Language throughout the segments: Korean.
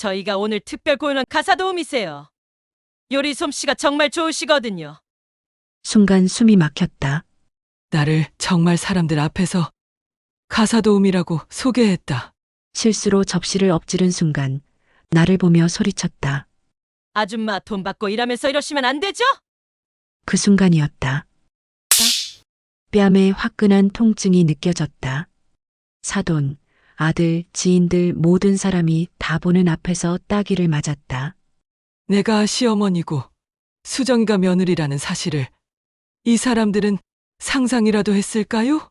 저희가 오늘 특별 고용한 가사도우미세요. 요리 솜씨가 정말 좋으시거든요. 순간 숨이 막혔다. 나를 정말 사람들 앞에서 가사도우미라고 소개했다. 실수로 접시를 엎지른 순간 나를 보며 소리쳤다. 아줌마 돈 받고 일하면서 이러시면 안 되죠? 그 순간이었다. 뺨에 화끈한 통증이 느껴졌다. 사돈, 아들, 지인들 모든 사람이 다 보는 앞에서 따귀를 맞았다. 내가 시어머니고 수정이가 며느리라는 사실을 이 사람들은 상상이라도 했을까요?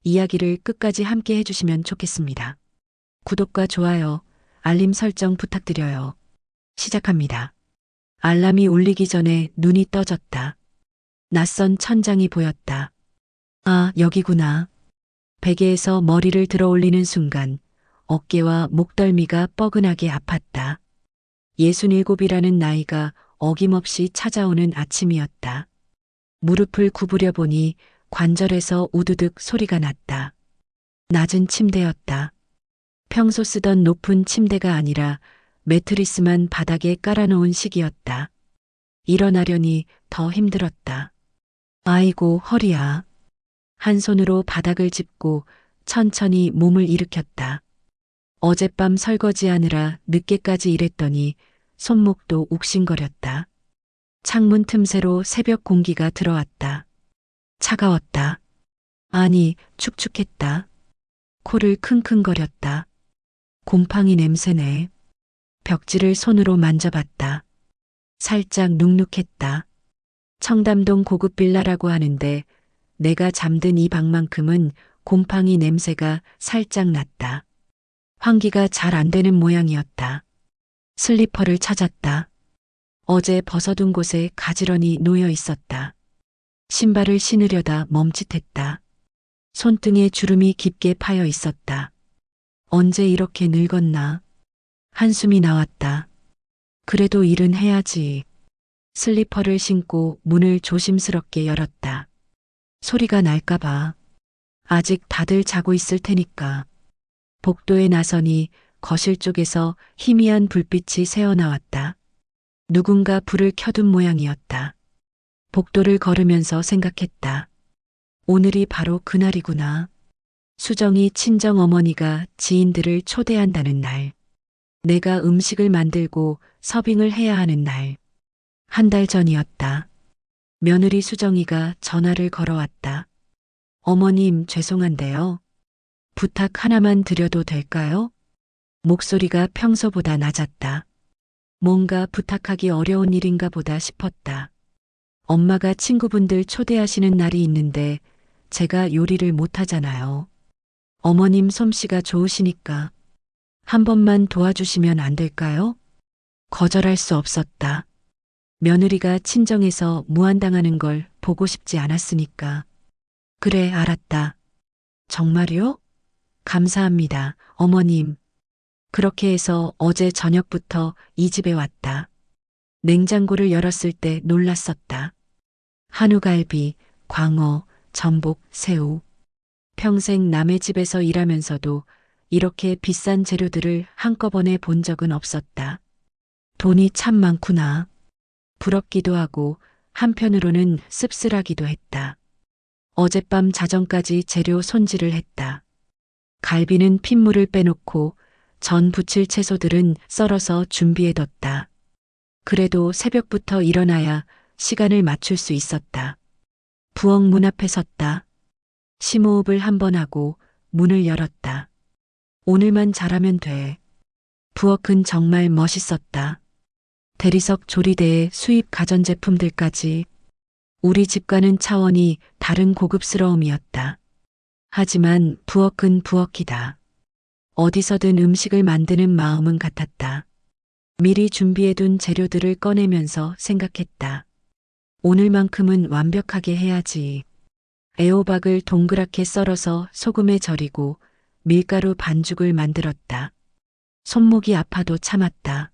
이야기를 끝까지 함께 해주시면 좋겠습니다. 구독과 좋아요, 알림 설정 부탁드려요. 시작합니다. 알람이 울리기 전에 눈이 떠졌다. 낯선 천장이 보였다. 아, 여기구나. 베개에서 머리를 들어 올리는 순간 어깨와 목덜미가 뻐근하게 아팠다. 67이라는 나이가 어김없이 찾아오는 아침이었다. 무릎을 구부려 보니 관절에서 우두둑 소리가 났다. 낮은 침대였다. 평소 쓰던 높은 침대가 아니라 매트리스만 바닥에 깔아놓은 식이었다. 일어나려니 더 힘들었다. 아이고, 허리야. 한 손으로 바닥을 짚고 천천히 몸을 일으켰다. 어젯밤 설거지하느라 늦게까지 일했더니 손목도 욱신거렸다. 창문 틈새로 새벽 공기가 들어왔다. 차가웠다. 아니, 축축했다. 코를 킁킁거렸다. 곰팡이 냄새네. 벽지를 손으로 만져봤다. 살짝 눅눅했다. 청담동 고급 빌라라고 하는데 내가 잠든 이 방만큼은 곰팡이 냄새가 살짝 났다. 환기가 잘 안 되는 모양이었다. 슬리퍼를 찾았다. 어제 벗어둔 곳에 가지런히 놓여 있었다. 신발을 신으려다 멈칫했다. 손등에 주름이 깊게 파여 있었다. 언제 이렇게 늙었나? 한숨이 나왔다. 그래도 일은 해야지. 슬리퍼를 신고 문을 조심스럽게 열었다. 소리가 날까봐. 아직 다들 자고 있을 테니까. 복도에 나서니 거실 쪽에서 희미한 불빛이 새어나왔다. 누군가 불을 켜둔 모양이었다. 복도를 걸으면서 생각했다. 오늘이 바로 그날이구나. 수정이 친정어머니가 지인들을 초대한다는 날. 내가 음식을 만들고 서빙을 해야 하는 날. 한 달 전이었다. 며느리 수정이가 전화를 걸어왔다. 어머님, 죄송한데요. 부탁 하나만 드려도 될까요? 목소리가 평소보다 낮았다. 뭔가 부탁하기 어려운 일인가 보다 싶었다. 엄마가 친구분들 초대하시는 날이 있는데 제가 요리를 못하잖아요. 어머님 솜씨가 좋으시니까 한 번만 도와주시면 안 될까요? 거절할 수 없었다. 며느리가 친정에서 무안당하는 걸 보고 싶지 않았으니까. 그래, 알았다. 정말요? 감사합니다, 어머님. 그렇게 해서 어제 저녁부터 이 집에 왔다. 냉장고를 열었을 때 놀랐었다. 한우갈비, 광어, 전복, 새우. 평생 남의 집에서 일하면서도 이렇게 비싼 재료들을 한꺼번에 본 적은 없었다. 돈이 참 많구나. 부럽기도 하고 한편으로는 씁쓸하기도 했다. 어젯밤 자정까지 재료 손질을 했다. 갈비는 핏물을 빼놓고 전 부칠 채소들은 썰어서 준비해뒀다. 그래도 새벽부터 일어나야 시간을 맞출 수 있었다. 부엌 문 앞에 섰다. 심호흡을 한 번 하고 문을 열었다. 오늘만 잘하면 돼. 부엌은 정말 멋있었다. 대리석 조리대에 수입 가전제품들까지. 우리 집과는 차원이 다른 고급스러움이었다. 하지만 부엌은 부엌이다. 어디서든 음식을 만드는 마음은 같았다. 미리 준비해둔 재료들을 꺼내면서 생각했다. 오늘만큼은 완벽하게 해야지. 애호박을 동그랗게 썰어서 소금에 절이고 밀가루 반죽을 만들었다. 손목이 아파도 참았다.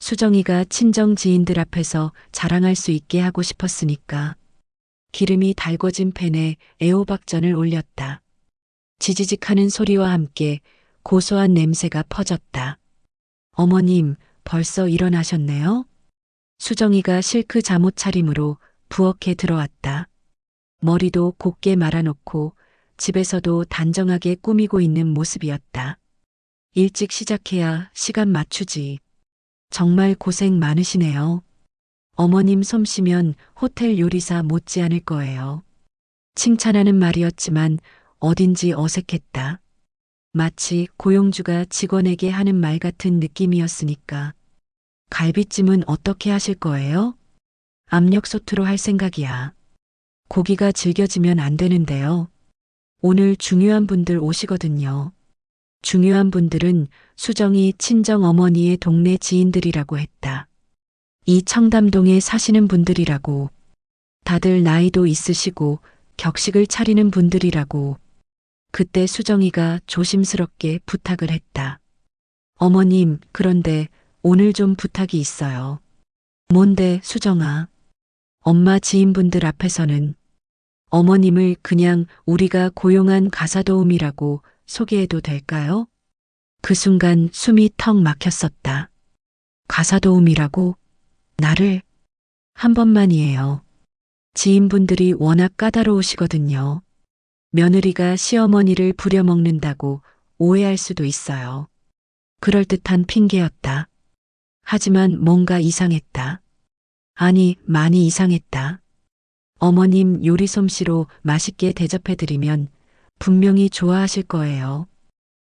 수정이가 친정 지인들 앞에서 자랑할 수 있게 하고 싶었으니까. 기름이 달궈진 팬에 애호박전을 올렸다. 지지직하는 소리와 함께 고소한 냄새가 퍼졌다. 어머님, 벌써 일어나셨네요? 수정이가 실크 잠옷 차림으로 부엌에 들어왔다. 머리도 곱게 말아놓고 집에서도 단정하게 꾸미고 있는 모습이었다. 일찍 시작해야 시간 맞추지. 정말 고생 많으시네요. 어머님 솜씨면 호텔 요리사 못지않을 거예요. 칭찬하는 말이었지만 어딘지 어색했다. 마치 고용주가 직원에게 하는 말 같은 느낌이었으니까. 갈비찜은 어떻게 하실 거예요? 압력솥으로 할 생각이야. 고기가 질겨지면 안 되는데요. 오늘 중요한 분들 오시거든요. 중요한 분들은 수정이 친정 어머니의 동네 지인들이라고 했다. 이 청담동에 사시는 분들이라고. 다들 나이도 있으시고 격식을 차리는 분들이라고. 그때 수정이가 조심스럽게 부탁을 했다. 어머님, 그런데 오늘 좀 부탁이 있어요. 뭔데, 수정아? 엄마 지인분들 앞에서는 어머님을 그냥 우리가 고용한 가사도우미라고 소개해도 될까요? 그 순간 숨이 턱 막혔었다. 가사도우미라고? 나를? 한 번만이에요. 지인분들이 워낙 까다로우시거든요. 며느리가 시어머니를 부려먹는다고 오해할 수도 있어요. 그럴듯한 핑계였다. 하지만 뭔가 이상했다. 아니, 많이 이상했다. 어머님 요리 솜씨로 맛있게 대접해드리면 분명히 좋아하실 거예요.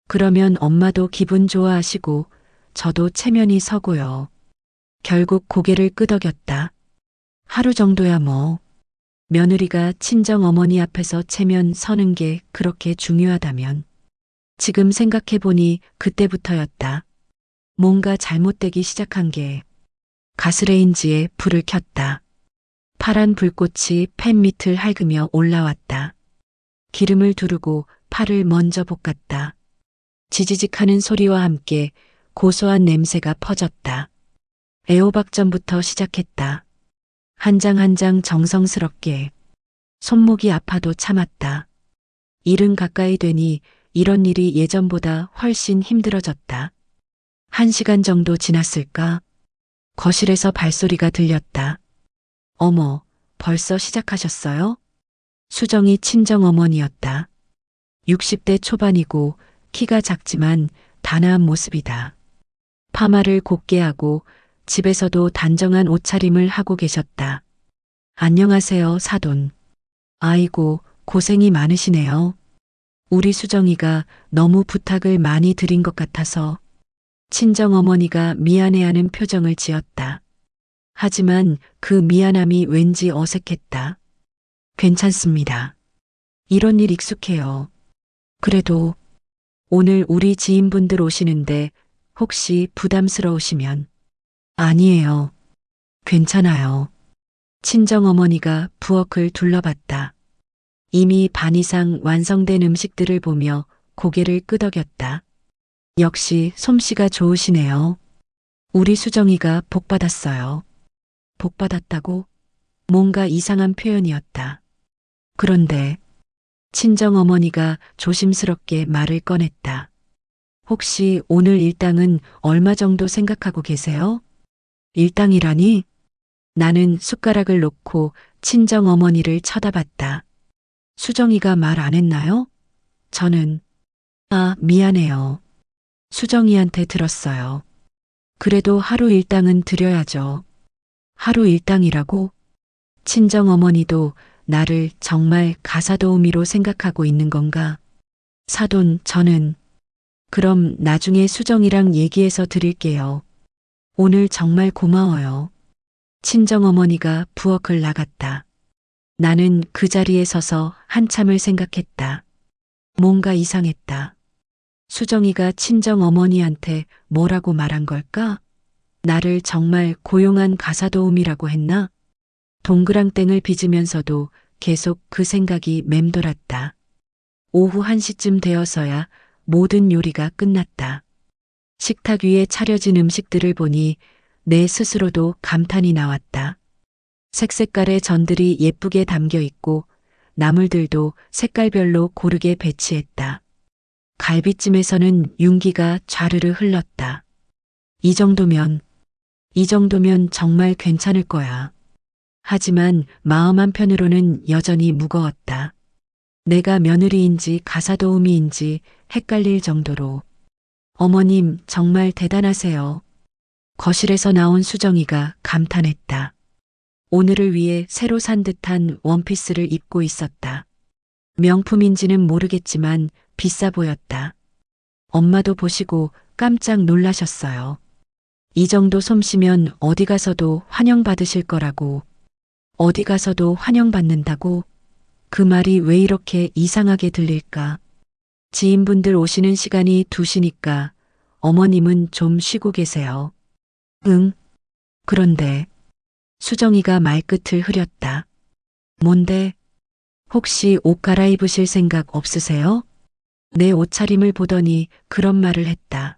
그러면 엄마도 기분 좋아하시고 저도 체면이 서고요. 결국 고개를 끄덕였다. 하루 정도야 뭐. 며느리가 친정 어머니 앞에서 체면 서는 게 그렇게 중요하다면. 지금 생각해보니 그때부터였다. 뭔가 잘못되기 시작한 게. 가스레인지에 불을 켰다. 파란 불꽃이 팬 밑을 핥으며 올라왔다. 기름을 두르고 파를 먼저 볶았다. 지지직하는 소리와 함께 고소한 냄새가 퍼졌다. 애호박전부터 시작했다. 한 장 한 장 정성스럽게. 손목이 아파도 참았다. 일은 가까이 되니 이런 일이 예전보다 훨씬 힘들어졌다. 1시간 정도 지났을까? 거실에서 발소리가 들렸다. 어머, 벌써 시작하셨어요? 수정이 친정어머니였다. 60대 초반이고 키가 작지만 단아한 모습이다. 파마를 곱게 하고 집에서도 단정한 옷차림을 하고 계셨다. 안녕하세요, 사돈. 아이고, 고생이 많으시네요. 우리 수정이가 너무 부탁을 많이 드린 것 같아서. 친정어머니가 미안해하는 표정을 지었다. 하지만 그 미안함이 왠지 어색했다. 괜찮습니다. 이런 일 익숙해요. 그래도 오늘 우리 지인분들 오시는데 혹시 부담스러우시면. 아니에요. 괜찮아요. 친정어머니가 부엌을 둘러봤다. 이미 반 이상 완성된 음식들을 보며 고개를 끄덕였다. 역시 솜씨가 좋으시네요. 우리 수정이가 복받았어요. 복받았다고? 뭔가 이상한 표현이었다. 그런데 친정어머니가 조심스럽게 말을 꺼냈다. 혹시 오늘 일당은 얼마 정도 생각하고 계세요? 일당이라니? 나는 숟가락을 놓고 친정어머니를 쳐다봤다. 수정이가 말 안 했나요? 저는 미안해요. 수정이한테 들었어요. 그래도 하루 일당은 드려야죠. 하루 일당이라고? 친정어머니도 나를 정말 가사도우미로 생각하고 있는 건가? 사돈, 저는 그럼 나중에 수정이랑 얘기해서 드릴게요. 오늘 정말 고마워요. 친정어머니가 부엌을 나갔다. 나는 그 자리에 서서 한참을 생각했다. 뭔가 이상했다. 수정이가 친정어머니한테 뭐라고 말한 걸까? 나를 정말 고용한 가사도우미라고 했나? 동그랑땡을 빚으면서도 계속 그 생각이 맴돌았다. 오후 1시쯤 되어서야 모든 요리가 끝났다. 식탁 위에 차려진 음식들을 보니 내 스스로도 감탄이 나왔다. 색색깔의 전들이 예쁘게 담겨 있고 나물들도 색깔별로 고르게 배치했다. 갈비찜에서는 윤기가 좌르르 흘렀다. 이 정도면 정말 괜찮을 거야. 하지만 마음 한편으로는 여전히 무거웠다. 내가 며느리인지 가사도우미인지 헷갈릴 정도로. 어머님 정말 대단하세요. 거실에서 나온 수정이가 감탄했다. 오늘을 위해 새로 산 듯한 원피스를 입고 있었다. 명품인지는 모르겠지만 비싸 보였다. 엄마도 보시고 깜짝 놀라셨어요. 이 정도 솜씨면 어디 가서도 환영받으실 거라고. 어디 가서도 환영받는다고? 그 말이 왜 이렇게 이상하게 들릴까? 지인분들 오시는 시간이 2시니까 어머님은 좀 쉬고 계세요. 응. 그런데 수정이가 말끝을 흐렸다. 뭔데? 혹시 옷 갈아입으실 생각 없으세요? 내 옷차림을 보더니 그런 말을 했다.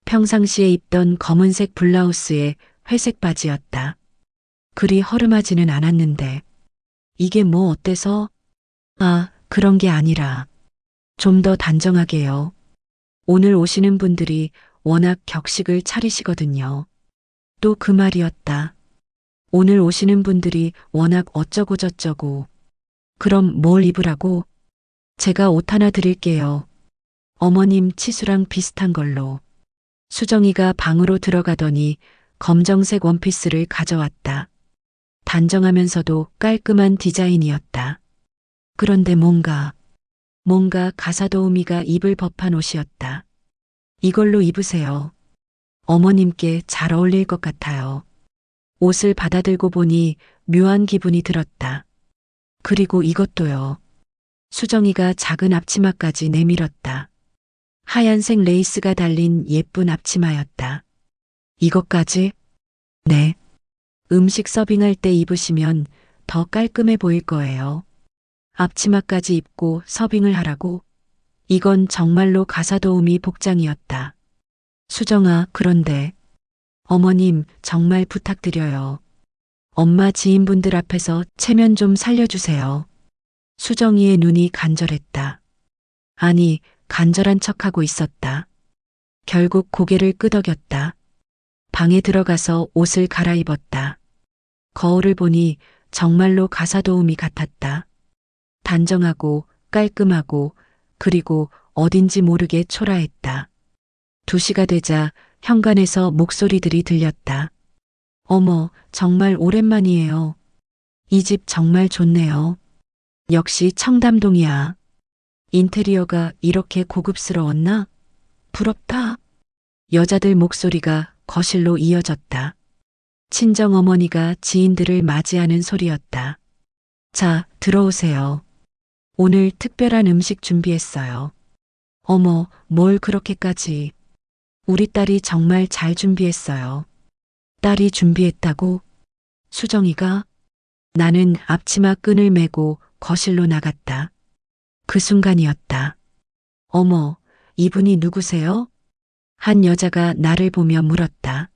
평상시에 입던 검은색 블라우스에 회색 바지였다. 그리 허름하지는 않았는데 이게 뭐 어때서? 아, 그런 게 아니라 좀 더 단정하게요. 오늘 오시는 분들이 워낙 격식을 차리시거든요. 또 그 말이었다. 오늘 오시는 분들이 워낙 어쩌고 저쩌고. 그럼 뭘 입으라고? 제가 옷 하나 드릴게요. 어머님 치수랑 비슷한 걸로. 수정이가 방으로 들어가더니 검정색 원피스를 가져왔다. 단정하면서도 깔끔한 디자인이었다. 그런데 뭔가 가사도우미가 입을 법한 옷이었다. 이걸로 입으세요. 어머님께 잘 어울릴 것 같아요. 옷을 받아들고 보니 묘한 기분이 들었다. 그리고 이것도요. 수정이가 작은 앞치마까지 내밀었다. 하얀색 레이스가 달린 예쁜 앞치마였다. 이것까지? 네. 음식 서빙할 때 입으시면 더 깔끔해 보일 거예요. 앞치마까지 입고 서빙을 하라고? 이건 정말로 가사도우미 복장이었다. 수정아, 그런데 어머님 정말 부탁드려요. 엄마 지인분들 앞에서 체면 좀 살려주세요. 수정이의 눈이 간절했다. 아니, 간절한 척하고 있었다. 결국 고개를 끄덕였다. 방에 들어가서 옷을 갈아입었다. 거울을 보니 정말로 가사도우미 같았다. 단정하고 깔끔하고 그리고 어딘지 모르게 초라했다. 2시가 되자 현관에서 목소리들이 들렸다. 어머, 정말 오랜만이에요. 이 집 정말 좋네요. 역시 청담동이야. 인테리어가 이렇게 고급스러웠나? 부럽다. 여자들 목소리가 거실로 이어졌다. 친정어머니가 지인들을 맞이하는 소리였다. 자, 들어오세요. 오늘 특별한 음식 준비했어요. 어머, 뭘 그렇게까지. 우리 딸이 정말 잘 준비했어요. 딸이 준비했다고? 수정이가? 나는 앞치마 끈을 메고 거실로 나갔다. 그 순간이었다. 어머, 이분이 누구세요? 한 여자가 나를 보며 물었다.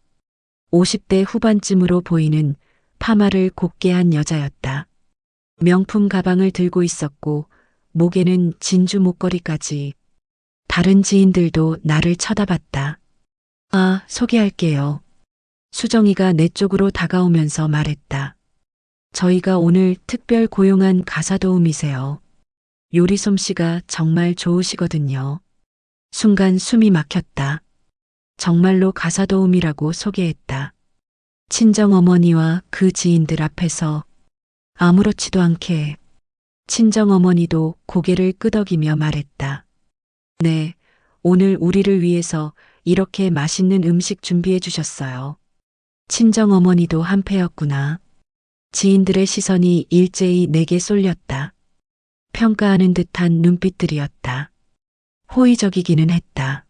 50대 후반쯤으로 보이는 파마를 곱게 한 여자였다. 명품 가방을 들고 있었고 목에는 진주 목걸이까지. 다른 지인들도 나를 쳐다봤다. 아, 소개할게요. 수정이가 내 쪽으로 다가오면서 말했다. 저희가 오늘 특별 고용한 가사도우미세요. 요리 솜씨가 정말 좋으시거든요. 순간 숨이 막혔다. 정말로 가사도우미라고 소개했다. 친정어머니와 그 지인들 앞에서 아무렇지도 않게 친정어머니도 고개를 끄덕이며 말했다. 네, 오늘 우리를 위해서 이렇게 맛있는 음식 준비해 주셨어요. 친정어머니도 한패였구나. 지인들의 시선이 일제히 내게 쏠렸다. 평가하는 듯한 눈빛들이었다. 호의적이기는 했다.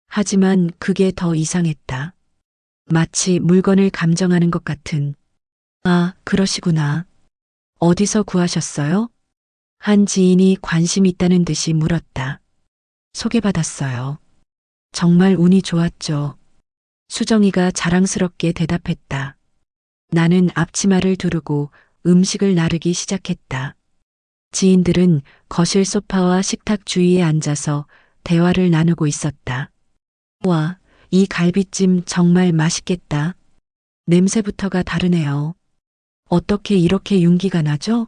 하지만 그게 더 이상했다. 마치 물건을 감정하는 것 같은. 아, 그러시구나. 어디서 구하셨어요? 한 지인이 관심 있다는 듯이 물었다. 소개받았어요. 정말 운이 좋았죠. 수정이가 자랑스럽게 대답했다. 나는 앞치마를 두르고 음식을 나르기 시작했다. 지인들은 거실 소파와 식탁 주위에 앉아서 대화를 나누고 있었다. 와, 이 갈비찜 정말 맛있겠다. 냄새부터가 다르네요. 어떻게 이렇게 윤기가 나죠?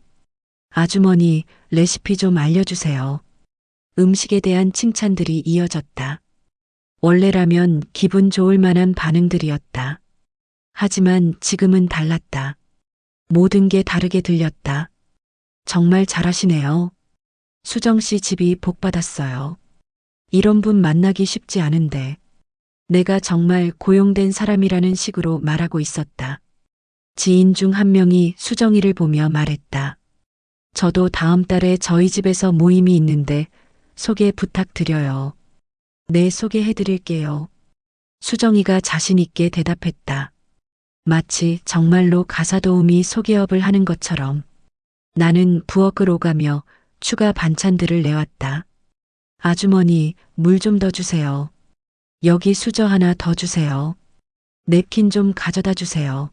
아주머니, 레시피 좀 알려주세요. 음식에 대한 칭찬들이 이어졌다. 원래라면 기분 좋을 만한 반응들이었다. 하지만 지금은 달랐다. 모든 게 다르게 들렸다. 정말 잘하시네요. 수정 씨 집이 복받았어요. 이런 분 만나기 쉽지 않은데 내가 정말 고용된 사람이라는 식으로 말하고 있었다. 지인 중 한 명이 수정이를 보며 말했다. 저도 다음 달에 저희 집에서 모임이 있는데 소개 부탁드려요. 네, 소개해드릴게요. 수정이가 자신 있게 대답했다. 마치 정말로 가사도우미 소개업을 하는 것처럼. 나는 부엌을 오가며 추가 반찬들을 내왔다. 아주머니, 물 좀 더 주세요. 여기 수저 하나 더 주세요. 냅킨 좀 가져다 주세요.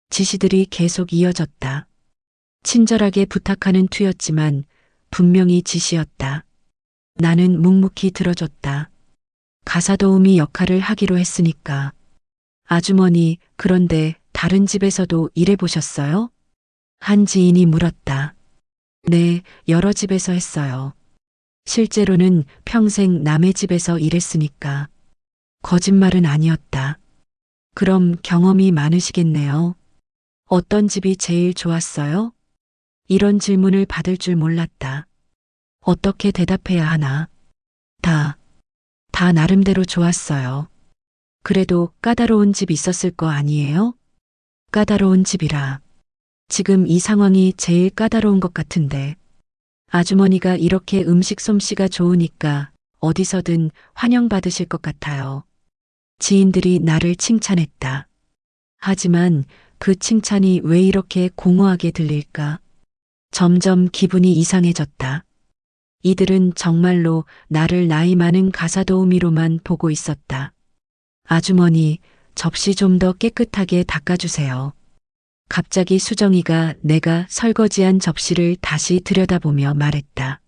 지시들이 계속 이어졌다. 친절하게 부탁하는 투였지만 분명히 지시였다. 나는 묵묵히 들어줬다. 가사도우미 역할을 하기로 했으니까. 아주머니, 그런데 다른 집에서도 일해보셨어요? 한 지인이 물었다. 네, 여러 집에서 했어요. 실제로는 평생 남의 집에서 일했으니까. 거짓말은 아니었다. 그럼 경험이 많으시겠네요. 어떤 집이 제일 좋았어요? 이런 질문을 받을 줄 몰랐다. 어떻게 대답해야 하나? 다 나름대로 좋았어요. 그래도 까다로운 집 있었을 거 아니에요? 까다로운 집이라. 지금 이 상황이 제일 까다로운 것 같은데. 아주머니가 이렇게 음식 솜씨가 좋으니까 어디서든 환영받으실 것 같아요. 지인들이 나를 칭찬했다. 하지만 그 칭찬이 왜 이렇게 공허하게 들릴까? 점점 기분이 이상해졌다. 이들은 정말로 나를 나이 많은 가사도우미로만 보고 있었다. 아주머니, 접시 좀 더 깨끗하게 닦아주세요. 갑자기 수정이가 내가 설거지한 접시를 다시 들여다보며 말했다.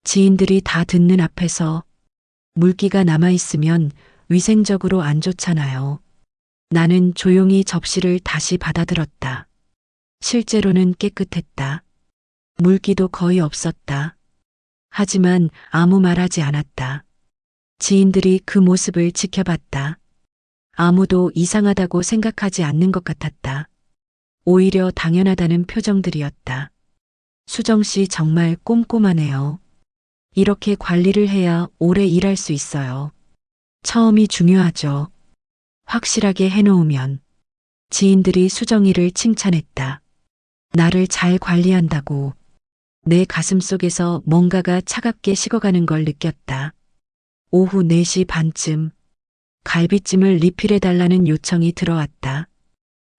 지인들이 다 듣는 앞에서 물기가 남아있으면 위생적으로 안 좋잖아요. 나는 조용히 접시를 다시 받아들었다. 실제로는 깨끗했다. 물기도 거의 없었다. 하지만 아무 말하지 않았다. 지인들이 그 모습을 지켜봤다. 아무도 이상하다고 생각하지 않는 것 같았다. 오히려 당연하다는 표정들이었다. 수정 씨 정말 꼼꼼하네요. 이렇게 관리를 해야 오래 일할 수 있어요. 처음이 중요하죠. 확실하게 해놓으면. 지인들이 수정이를 칭찬했다. 나를 잘 관리한다고. 내 가슴 속에서 뭔가가 차갑게 식어가는 걸 느꼈다. 오후 4시 반쯤 갈비찜을 리필해달라는 요청이 들어왔다.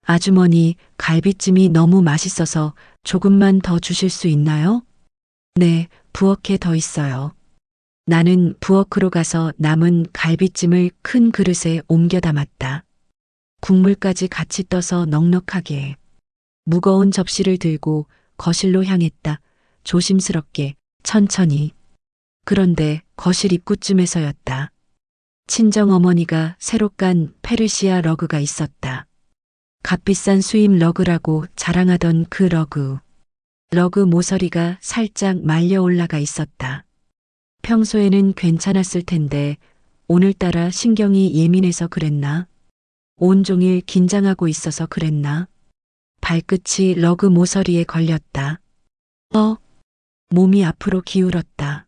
아주머니, 갈비찜이 너무 맛있어서 조금만 더 주실 수 있나요? 네, 부엌에 더 있어요. 나는 부엌으로 가서 남은 갈비찜을 큰 그릇에 옮겨 담았다. 국물까지 같이 떠서 넉넉하게. 무거운 접시를 들고 거실로 향했다. 조심스럽게, 천천히. 그런데 거실 입구쯤에서였다. 친정어머니가 새로 깐 페르시아 러그가 있었다. 값비싼 수입 러그라고 자랑하던 그 러그. 러그 모서리가 살짝 말려 올라가 있었다. 평소에는 괜찮았을 텐데 오늘따라 신경이 예민해서 그랬나? 온종일 긴장하고 있어서 그랬나? 발끝이 러그 모서리에 걸렸다. 몸이 앞으로 기울었다.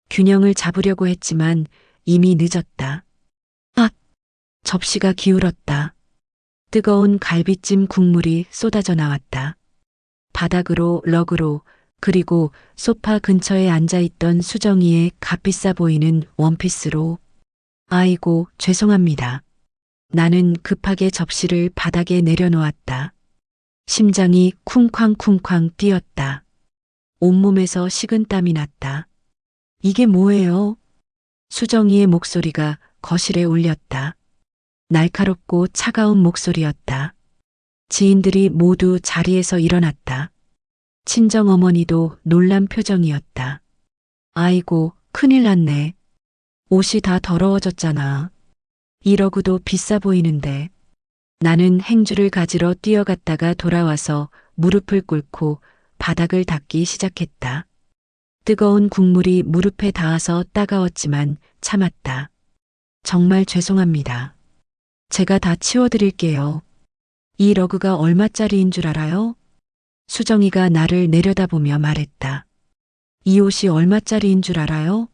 균형을 잡으려고 했지만 이미 늦었다. 접시가 기울었다. 뜨거운 갈비찜 국물이 쏟아져 나왔다. 바닥으로, 러그로, 그리고 소파 근처에 앉아있던 수정이의 값비싸 보이는 원피스로. 아이고, 죄송합니다. 나는 급하게 접시를 바닥에 내려놓았다. 심장이 쿵쾅쿵쾅 뛰었다. 온몸에서 식은땀이 났다. 이게 뭐예요? 수정이의 목소리가 거실에 울렸다. 날카롭고 차가운 목소리였다. 지인들이 모두 자리에서 일어났다. 친정어머니도 놀란 표정이었다. 아이고, 큰일 났네. 옷이 다 더러워졌잖아. 이 러그도 비싸 보이는데. 나는 행주를 가지러 뛰어갔다가 돌아와서 무릎을 꿇고 바닥을 닦기 시작했다. 뜨거운 국물이 무릎에 닿아서 따가웠지만 참았다. 정말 죄송합니다. 제가 다 치워드릴게요. 이 러그가 얼마짜리인 줄 알아요? 수정이가 나를 내려다보며 말했다. 이 옷이 얼마짜리인 줄 알아요?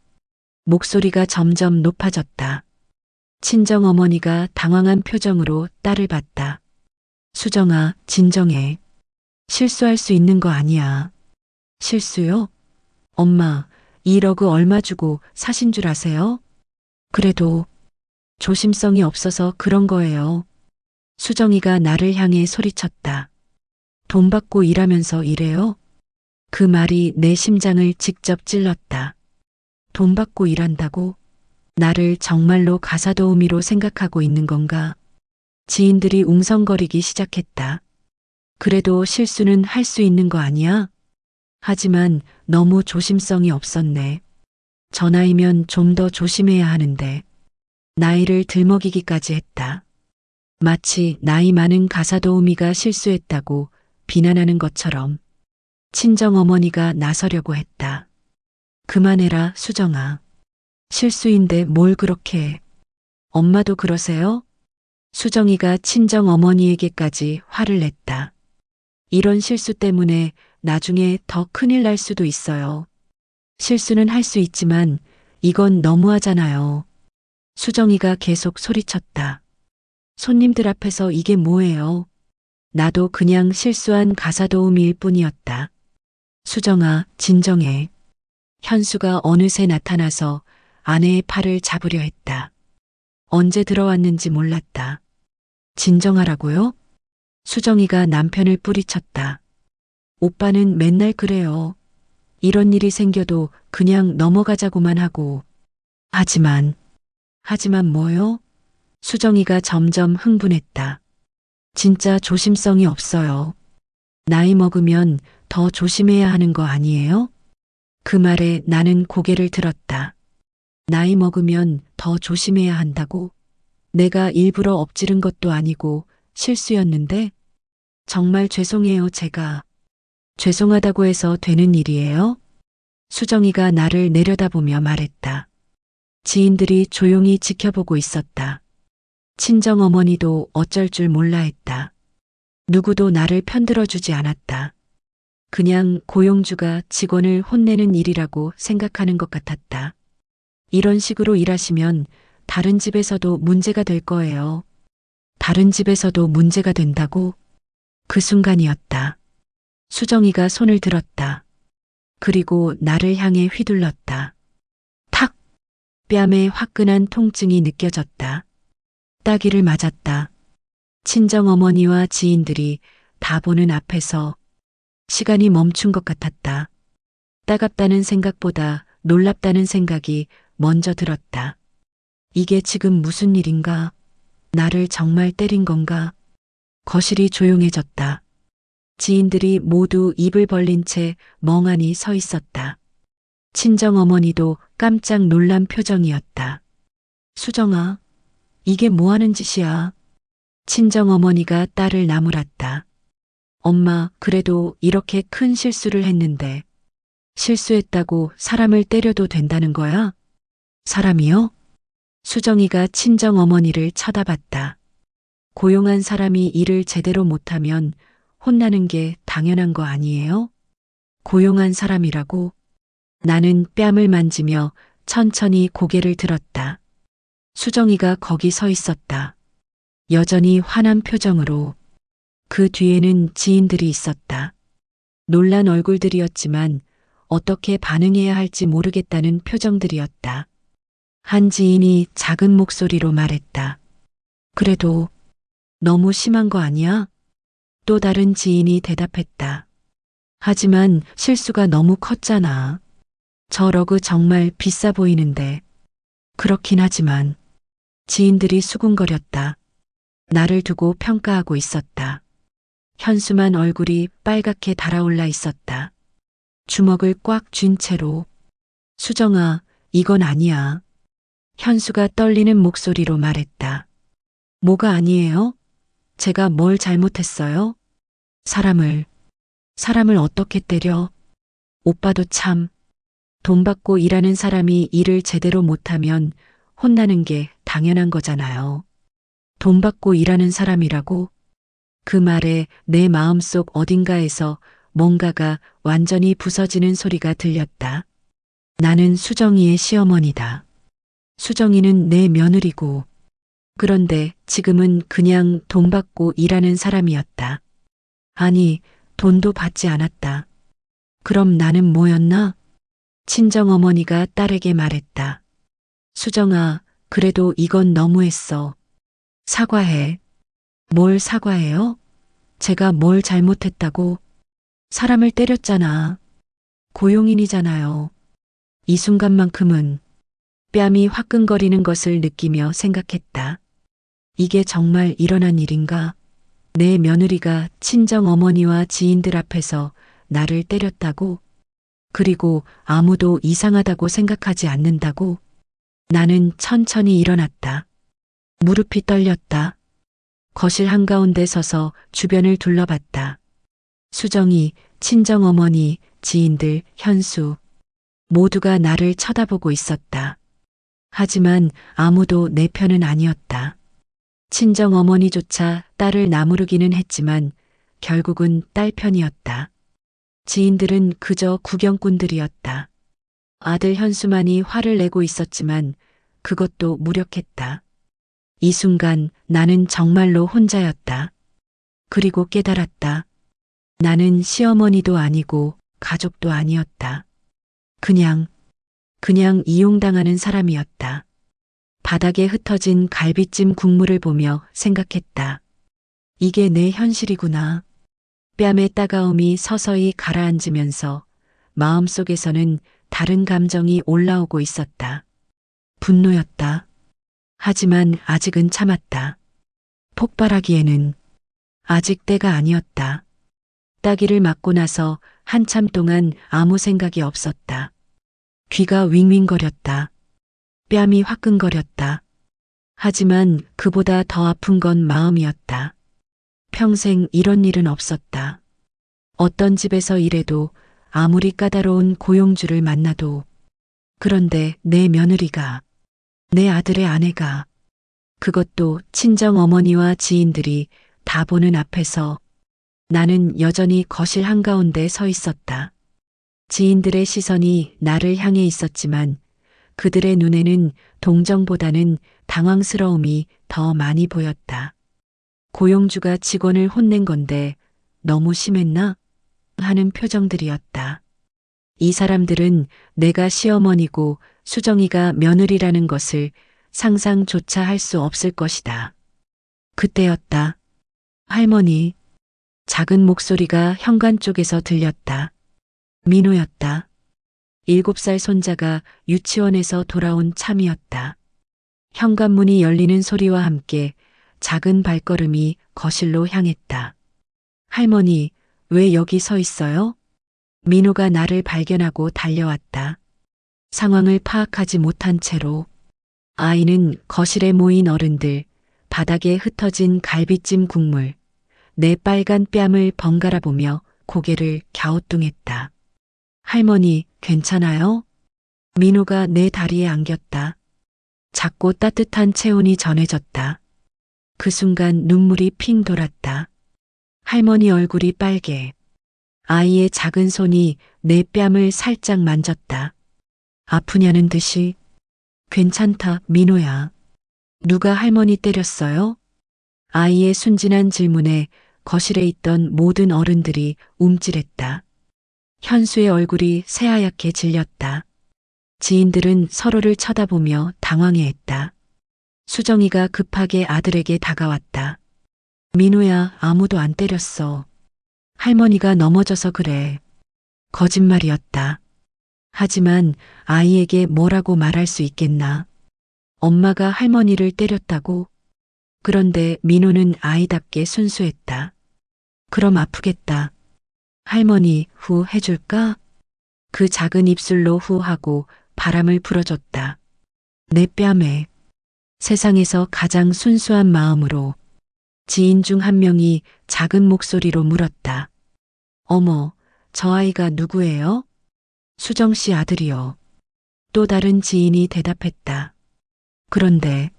목소리가 점점 높아졌다. 친정어머니가 당황한 표정으로 딸을 봤다. 수정아, 진정해. 실수할 수 있는 거 아니야. 실수요? 엄마, 이 러그 얼마 주고 사신 줄 아세요? 그래도 조심성이 없어서 그런 거예요. 수정이가 나를 향해 소리쳤다. 돈 받고 일하면서 이래요? 그 말이 내 심장을 직접 찔렀다. 돈 받고 일한다고? 나를 정말로 가사도우미로 생각하고 있는 건가? 지인들이 웅성거리기 시작했다. 그래도 실수는 할 수 있는 거 아니야? 하지만 너무 조심성이 없었네. 저 나이면 좀 더 조심해야 하는데. 나이를 들먹이기까지 했다. 마치 나이 많은 가사도우미가 실수했다고 비난하는 것처럼 친정어머니가 나서려고 했다. 그만해라, 수정아. 실수인데 뭘 그렇게 해. 엄마도 그러세요? 수정이가 친정어머니에게까지 화를 냈다. 이런 실수 때문에 나중에 더 큰일 날 수도 있어요. 실수는 할 수 있지만 이건 너무하잖아요. 수정이가 계속 소리쳤다. 손님들 앞에서 이게 뭐예요? 나도 그냥 실수한 가사도우미일 뿐이었다. 수정아, 진정해. 현수가 어느새 나타나서 아내의 팔을 잡으려 했다. 언제 들어왔는지 몰랐다. 진정하라고요? 수정이가 남편을 뿌리쳤다. 오빠는 맨날 그래요. 이런 일이 생겨도 그냥 넘어가자고만 하고. 하지만 뭐요? 수정이가 점점 흥분했다. 진짜 조심성이 없어요. 나이 먹으면 더 조심해야 하는 거 아니에요? 그 말에 나는 고개를 들었다. 나이 먹으면 더 조심해야 한다고? 내가 일부러 엎지른 것도 아니고 실수였는데? 정말 죄송해요, 제가. 죄송하다고 해서 되는 일이에요? 수정이가 나를 내려다보며 말했다. 지인들이 조용히 지켜보고 있었다. 친정어머니도 어쩔 줄 몰라 했다. 누구도 나를 편들어주지 않았다. 그냥 고용주가 직원을 혼내는 일이라고 생각하는 것 같았다. 이런 식으로 일하시면 다른 집에서도 문제가 될 거예요. 다른 집에서도 문제가 된다고? 그 순간이었다. 수정이가 손을 들었다. 그리고 나를 향해 휘둘렀다. 탁! 뺨에 화끈한 통증이 느껴졌다. 따귀를 맞았다. 친정어머니와 지인들이 다 보는 앞에서 시간이 멈춘 것 같았다. 따갑다는 생각보다 놀랍다는 생각이 먼저 들었다. 이게 지금 무슨 일인가? 나를 정말 때린 건가? 거실이 조용해졌다. 지인들이 모두 입을 벌린 채 멍하니 서 있었다. 친정어머니도 깜짝 놀란 표정이었다. 수정아, 이게 뭐 하는 짓이야? 친정어머니가 딸을 나무랐다. 엄마, 그래도 이렇게 큰 실수를 했는데 실수했다고 사람을 때려도 된다는 거야? 사람이요? 수정이가 친정어머니를 쳐다봤다. 고용한 사람이 일을 제대로 못하면 혼나는 게 당연한 거 아니에요? 고용한 사람이라고? 나는 뺨을 만지며 천천히 고개를 들었다. 수정이가 거기 서 있었다. 여전히 화난 표정으로. 그 뒤에는 지인들이 있었다. 놀란 얼굴들이었지만 어떻게 반응해야 할지 모르겠다는 표정들이었다. 한 지인이 작은 목소리로 말했다. 그래도 너무 심한 거 아니야? 또 다른 지인이 대답했다. 하지만 실수가 너무 컸잖아. 저 러그 정말 비싸 보이는데. 그렇긴 하지만. 지인들이 수군거렸다. 나를 두고 평가하고 있었다. 현수만 얼굴이 빨갛게 달아올라 있었다. 주먹을 꽉 쥔 채로. 수정아, 이건 아니야. 현수가 떨리는 목소리로 말했다. 뭐가 아니에요? 제가 뭘 잘못했어요? 사람을 어떻게 때려? 오빠도 참. 돈 받고 일하는 사람이 일을 제대로 못하면 혼나는 게 당연한 거잖아요. 돈 받고 일하는 사람이라고? 그 말에 내 마음속 어딘가에서 뭔가가 완전히 부서지는 소리가 들렸다. 나는 수정이의 시어머니다. 수정이는 내 며느리고, 그런데 지금은 그냥 돈 받고 일하는 사람이었다. 아니, 돈도 받지 않았다. 그럼 나는 뭐였나? 친정어머니가 딸에게 말했다. 수정아, 그래도 이건 너무했어. 사과해. 뭘 사과해요? 제가 뭘 잘못했다고? 사람을 때렸잖아. 고용인이잖아요. 이 순간만큼은 뺨이 화끈거리는 것을 느끼며 생각했다. 이게 정말 일어난 일인가? 내 며느리가 친정 어머니와 지인들 앞에서 나를 때렸다고? 그리고 아무도 이상하다고 생각하지 않는다고? 나는 천천히 일어났다. 무릎이 떨렸다. 거실 한가운데 서서 주변을 둘러봤다. 수정이, 친정 어머니, 지인들, 현수. 모두가 나를 쳐다보고 있었다. 하지만 아무도 내 편은 아니었다. 친정 어머니조차 딸을 나무르기는 했지만 결국은 딸 편이었다. 지인들은 그저 구경꾼들이었다. 아들 현수만이 화를 내고 있었지만 그것도 무력했다. 이 순간 나는 정말로 혼자였다. 그리고 깨달았다. 나는 시어머니도 아니고 가족도 아니었다. 그냥 이용당하는 사람이었다. 바닥에 흩어진 갈비찜 국물을 보며 생각했다. 이게 내 현실이구나. 뺨의 따가움이 서서히 가라앉으면서 마음속에서는 다른 감정이 올라오고 있었다. 분노였다. 하지만 아직은 참았다. 폭발하기에는 아직 때가 아니었다. 따기를 맞고 나서 한참 동안 아무 생각이 없었다. 귀가 윙윙거렸다. 뺨이 화끈거렸다. 하지만 그보다 더 아픈 건 마음이었다. 평생 이런 일은 없었다. 어떤 집에서 일해도 아무리 까다로운 고용주를 만나도, 그런데 내 며느리가, 내 아들의 아내가, 그것도 친정 어머니와 지인들이 다 보는 앞에서 나는 여전히 거실 한가운데 서 있었다. 지인들의 시선이 나를 향해 있었지만 그들의 눈에는 동정보다는 당황스러움이 더 많이 보였다. 고용주가 직원을 혼낸 건데 너무 심했나? 하는 표정들이었다. 이 사람들은 내가 시어머니고 수정이가 며느리라는 것을 상상조차 할 수 없을 것이다. 그때였다. 할머니. 작은 목소리가 현관 쪽에서 들렸다. 민호였다. 7살 손자가 유치원에서 돌아온 참이었다. 현관문이 열리는 소리와 함께 작은 발걸음이 거실로 향했다. 할머니, 왜 여기 서 있어요? 민호가 나를 발견하고 달려왔다. 상황을 파악하지 못한 채로 아이는 거실에 모인 어른들, 바닥에 흩어진 갈비찜 국물, 내 빨간 뺨을 번갈아 보며 고개를 갸우뚱했다. 할머니, 괜찮아요? 민호가 내 다리에 안겼다. 작고 따뜻한 체온이 전해졌다. 그 순간 눈물이 핑 돌았다. 할머니 얼굴이 빨개. 아이의 작은 손이 내 뺨을 살짝 만졌다. 아프냐는 듯이. 괜찮다, 민호야. 누가 할머니 때렸어요? 아이의 순진한 질문에 거실에 있던 모든 어른들이 움찔했다. 현수의 얼굴이 새하얗게 질렸다. 지인들은 서로를 쳐다보며 당황해했다. 수정이가 급하게 아들에게 다가왔다. 민호야, 아무도 안 때렸어. 할머니가 넘어져서 그래. 거짓말이었다. 하지만 아이에게 뭐라고 말할 수 있겠나. 엄마가 할머니를 때렸다고? 그런데 민호는 아이답게 순수했다. 그럼 아프겠다. 할머니, 후 해줄까? 그 작은 입술로 후 하고 바람을 불어줬다. 내 뺨에 세상에서 가장 순수한 마음으로 지인 중 한 명이 작은 목소리로 물었다. 어머, 저 아이가 누구예요? 수정 씨 아들이요. 또 다른 지인이 대답했다. 그런데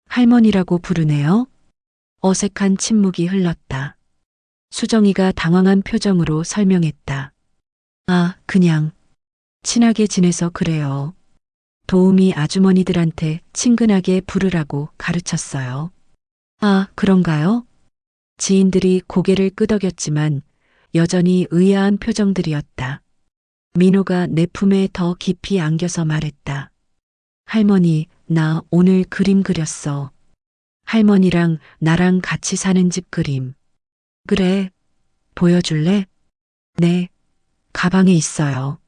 할머니라고 부르네요? 어색한 침묵이 흘렀다. 수정이가 당황한 표정으로 설명했다. 아, 그냥 친하게 지내서 그래요. 도우미 아주머니들한테 친근하게 부르라고 가르쳤어요. 아, 그런가요? 지인들이 고개를 끄덕였지만 여전히 의아한 표정들이었다. 민호가 내 품에 더 깊이 안겨서 말했다. 할머니, 나 오늘 그림 그렸어. 할머니랑 나랑 같이 사는 집 그림. 그래, 보여줄래? 네, 가방에 있어요.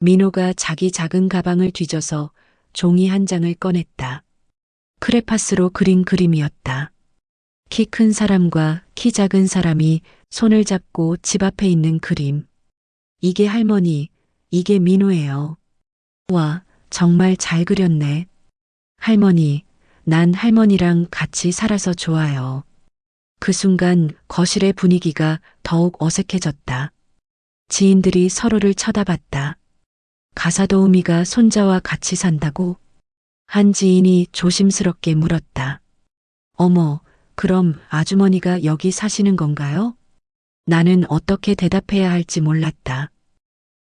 민호가 자기 작은 가방을 뒤져서 종이 한 장을 꺼냈다. 크레파스로 그린 그림이었다. 키 큰 사람과 키 작은 사람이 손을 잡고 집 앞에 있는 그림. 이게 할머니, 이게 민호예요. 와, 정말 잘 그렸네. 할머니, 난 할머니랑 같이 살아서 좋아요. 그 순간 거실의 분위기가 더욱 어색해졌다. 지인들이 서로를 쳐다봤다. 가사도우미가 손자와 같이 산다고? 한 지인이 조심스럽게 물었다. 어머, 그럼 아주머니가 여기 사시는 건가요? 나는 어떻게 대답해야 할지 몰랐다.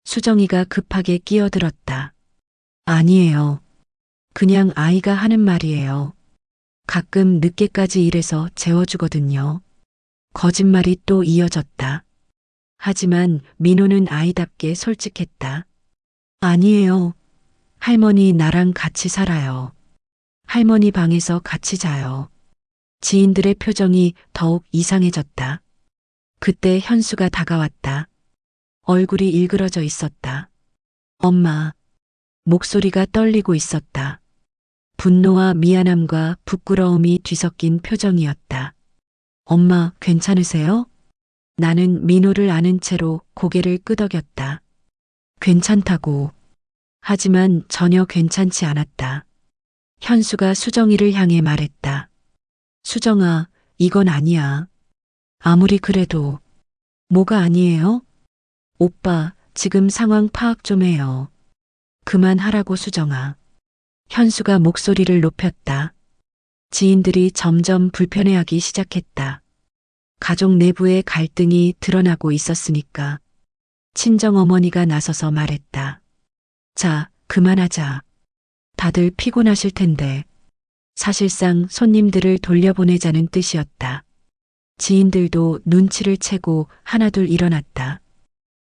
수정이가 급하게 끼어들었다. 아니에요. 그냥 아이가 하는 말이에요. 가끔 늦게까지 일해서 재워주거든요. 거짓말이 또 이어졌다. 하지만 민호는 아이답게 솔직했다. 아니에요. 할머니 나랑 같이 살아요. 할머니 방에서 같이 자요. 지인들의 표정이 더욱 이상해졌다. 그때 현수가 다가왔다. 얼굴이 일그러져 있었다. 엄마. 목소리가 떨리고 있었다. 분노와 미안함과 부끄러움이 뒤섞인 표정이었다. 엄마, 괜찮으세요? 나는 민호를 아는 채로 고개를 끄덕였다. 괜찮다고. 하지만 전혀 괜찮지 않았다. 현수가 수정이를 향해 말했다. 수정아, 이건 아니야. 아무리 그래도. 뭐가 아니에요? 오빠, 지금 상황 파악 좀 해요. 그만하라고 수정아. 현수가 목소리를 높였다. 지인들이 점점 불편해하기 시작했다. 가족 내부의 갈등이 드러나고 있었으니까. 친정어머니가 나서서 말했다. 자, 그만하자. 다들 피곤하실 텐데. 사실상 손님들을 돌려보내자는 뜻이었다. 지인들도 눈치를 채고 하나둘 일어났다.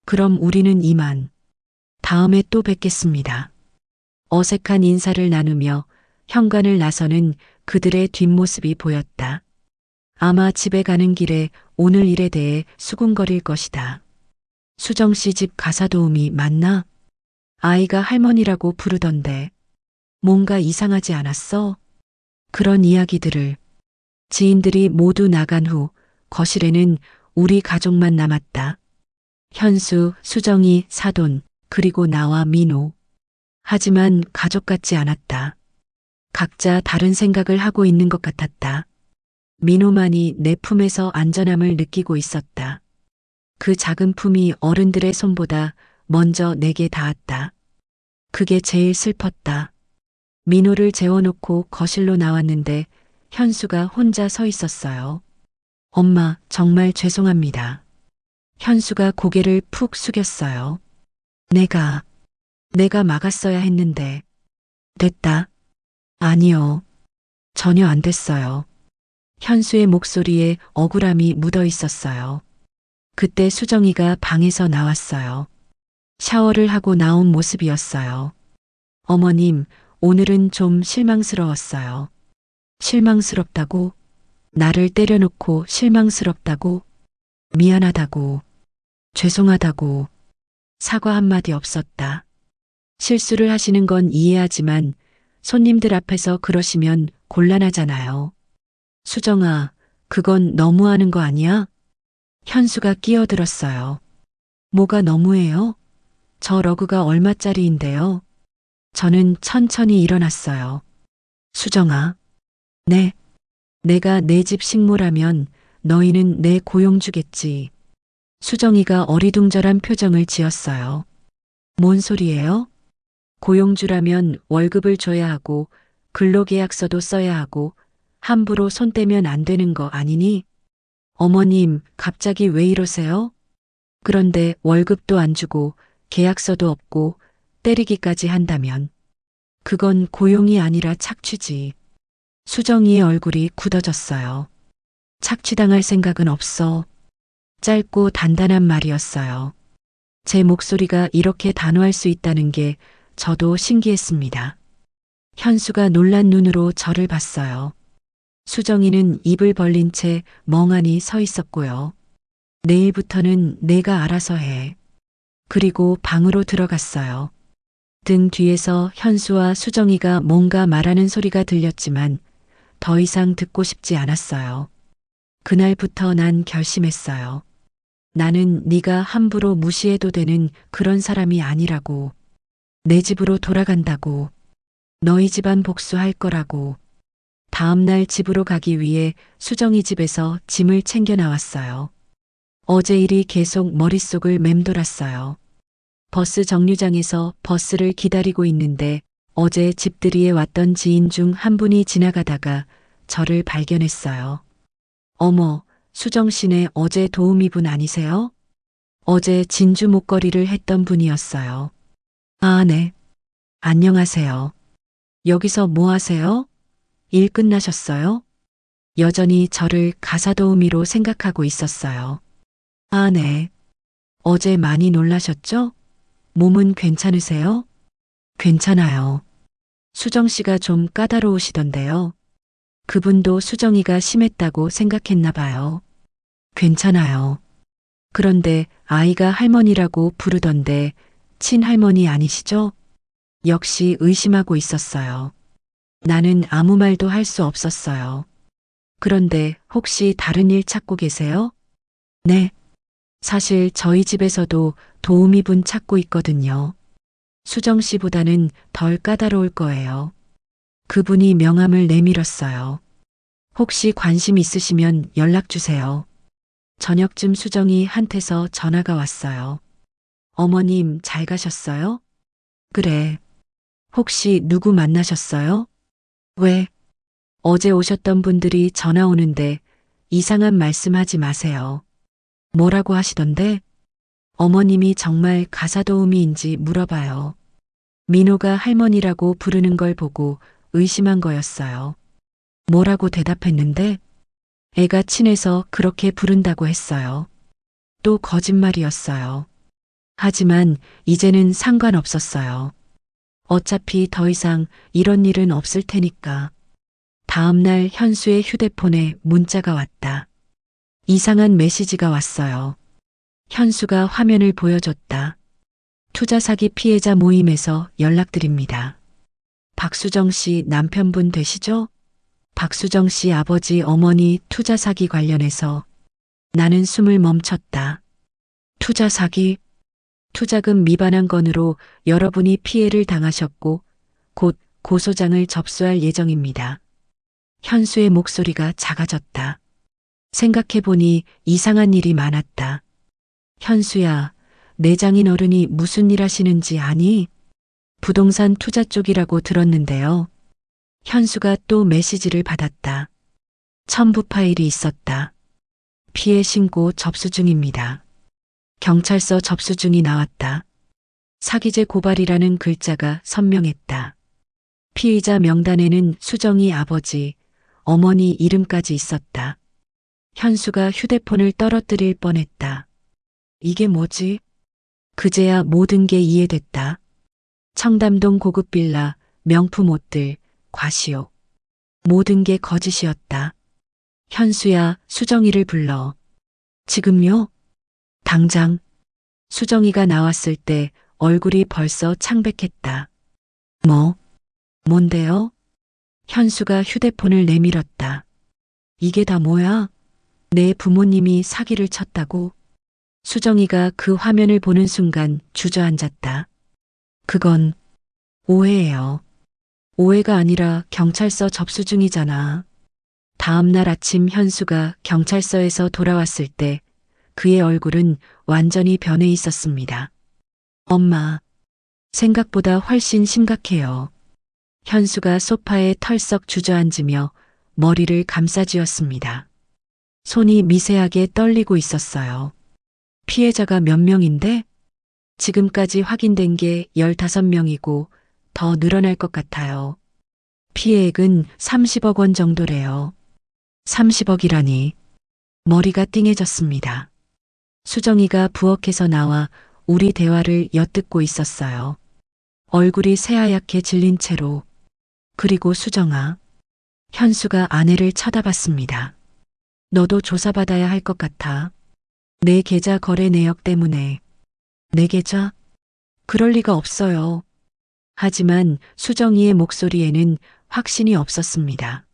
그럼 우리는 이만. 다음에 또 뵙겠습니다. 어색한 인사를 나누며 현관을 나서는 그들의 뒷모습이 보였다. 아마 집에 가는 길에 오늘 일에 대해 수군거릴 것이다. 수정 씨 집 가사도우미 맞나? 아이가 할머니라고 부르던데. 뭔가 이상하지 않았어? 그런 이야기들을. 지인들이 모두 나간 후 거실에는 우리 가족만 남았다. 현수, 수정이, 사돈, 그리고 나와 민호. 하지만 가족 같지 않았다. 각자 다른 생각을 하고 있는 것 같았다. 민호만이 내 품에서 안전함을 느끼고 있었다. 그 작은 품이 어른들의 손보다 먼저 내게 닿았다. 그게 제일 슬펐다. 민호를 재워놓고 거실로 나왔는데 현수가 혼자 서 있었어요. 엄마, 정말 죄송합니다. 현수가 고개를 푹 숙였어요. 내가 막았어야 했는데. 됐다. 아니요. 전혀 안 됐어요. 현수의 목소리에 억울함이 묻어 있었어요. 그때 수정이가 방에서 나왔어요. 샤워를 하고 나온 모습이었어요. 어머님, 오늘은 좀 실망스러웠어요. 실망스럽다고? 나를 때려놓고 실망스럽다고? 미안하다고? 죄송하다고? 사과 한마디 없었다. 실수를 하시는 건 이해하지만 손님들 앞에서 그러시면 곤란하잖아요. 수정아, 그건 너무하는 거 아니야? 현수가 끼어들었어요. 뭐가 너무해요? 저 러그가 얼마짜리인데요? 저는 천천히 일어났어요. 수정아. 네. 내가 내 집 식모라면 너희는 내 고용주겠지. 수정이가 어리둥절한 표정을 지었어요. 뭔 소리예요? 고용주라면 월급을 줘야 하고 근로계약서도 써야 하고 함부로 손 떼면 안 되는 거 아니니? 어머님, 갑자기 왜 이러세요? 그런데 월급도 안 주고 계약서도 없고 때리기까지 한다면 그건 고용이 아니라 착취지. 수정이의 얼굴이 굳어졌어요. 착취당할 생각은 없어. 짧고 단단한 말이었어요. 제 목소리가 이렇게 단호할 수 있다는 게 저도 신기했습니다. 현수가 놀란 눈으로 저를 봤어요. 수정이는 입을 벌린 채 멍하니 서 있었고요. 내일부터는 내가 알아서 해. 그리고 방으로 들어갔어요. 등 뒤에서 현수와 수정이가 뭔가 말하는 소리가 들렸지만 더 이상 듣고 싶지 않았어요. 그날부터 난 결심했어요. 나는 네가 함부로 무시해도 되는 그런 사람이 아니라고. 내 집으로 돌아간다고. 너희 집안 복수할 거라고. 다음 날 집으로 가기 위해 수정이 집에서 짐을 챙겨 나왔어요. 어제 일이 계속 머릿속을 맴돌았어요. 버스 정류장에서 버스를 기다리고 있는데 어제 집들이에 왔던 지인 중 한 분이 지나가다가 저를 발견했어요. 어머, 수정 씨네 어제 도우미 분 아니세요? 어제 진주 목걸이를 했던 분이었어요. 아, 네. 안녕하세요. 여기서 뭐 하세요? 일 끝나셨어요? 여전히 저를 가사 도우미로 생각하고 있었어요. 아, 네. 어제 많이 놀라셨죠? 몸은 괜찮으세요? 괜찮아요. 수정 씨가 좀 까다로우시던데요. 그분도 수정이가 심했다고 생각했나 봐요. 괜찮아요. 그런데 아이가 할머니라고 부르던데 친할머니 아니시죠? 역시 의심하고 있었어요. 나는 아무 말도 할 수 없었어요. 그런데 혹시 다른 일 찾고 계세요? 네. 사실 저희 집에서도 도우미 분 찾고 있거든요. 수정 씨보다는 덜 까다로울 거예요. 그분이 명함을 내밀었어요. 혹시 관심 있으시면 연락 주세요. 저녁쯤 수정이 한테서 전화가 왔어요. 어머님 잘 가셨어요? 그래. 혹시 누구 만나셨어요? 왜? 어제 오셨던 분들이 전화 오는데 이상한 말씀하지 마세요. 뭐라고 하시던데? 어머님이 정말 가사도우미인지 물어봐요. 민호가 할머니라고 부르는 걸 보고 의심한 거였어요. 뭐라고 대답했는데? 애가 친해서 그렇게 부른다고 했어요. 또 거짓말이었어요. 하지만 이제는 상관없었어요. 어차피 더 이상 이런 일은 없을 테니까. 다음 날 현수의 휴대폰에 문자가 왔다. 이상한 메시지가 왔어요. 현수가 화면을 보여줬다. 투자 사기 피해자 모임에서 연락드립니다. 박수정 씨 남편분 되시죠? 박수정 씨 아버지 어머니 투자 사기 관련해서 나는 숨을 멈췄다. 투자 사기? 투자금 미반환 건으로 여러분이 피해를 당하셨고 곧 고소장을 접수할 예정입니다. 현수의 목소리가 작아졌다. 생각해보니 이상한 일이 많았다. 현수야, 내장인 어른이 무슨 일 하시는지 아니? 부동산 투자 쪽이라고 들었는데요. 현수가 또 메시지를 받았다. 첨부 파일이 있었다. 피해 신고 접수 중입니다. 경찰서 접수 중이 나왔다. 사기죄 고발이라는 글자가 선명했다. 피의자 명단에는 수정이 아버지, 어머니 이름까지 있었다. 현수가 휴대폰을 떨어뜨릴 뻔했다. 이게 뭐지? 그제야 모든 게 이해됐다. 청담동 고급 빌라, 명품 옷들, 과시욕. 모든 게 거짓이었다. 현수야, 수정이를 불러. 지금요? 당장. 수정이가 나왔을 때 얼굴이 벌써 창백했다. 뭐? 뭔데요? 현수가 휴대폰을 내밀었다. 이게 다 뭐야? 내 부모님이 사기를 쳤다고? 수정이가 그 화면을 보는 순간 주저앉았다. 그건 오해예요. 오해가 아니라 경찰서 접수 중이잖아. 다음 날 아침 현수가 경찰서에서 돌아왔을 때 그의 얼굴은 완전히 변해 있었습니다. 엄마, 생각보다 훨씬 심각해요. 현수가 소파에 털썩 주저앉으며 머리를 감싸쥐었습니다. 손이 미세하게 떨리고 있었어요. 피해자가 몇 명인데? 지금까지 확인된 게 15명이고 더 늘어날 것 같아요. 피해액은 30억 원 정도래요. 30억이라니. 머리가 띵해졌습니다. 수정이가 부엌에서 나와 우리 대화를 엿듣고 있었어요. 얼굴이 새하얗게 질린 채로. 그리고 수정아. 현수가 아내를 쳐다봤습니다. 너도 조사받아야 할 것 같아. 내 계좌 거래 내역 때문에. 내 계좌? 그럴 리가 없어요. 하지만 수정이의 목소리에는 확신이 없었습니다.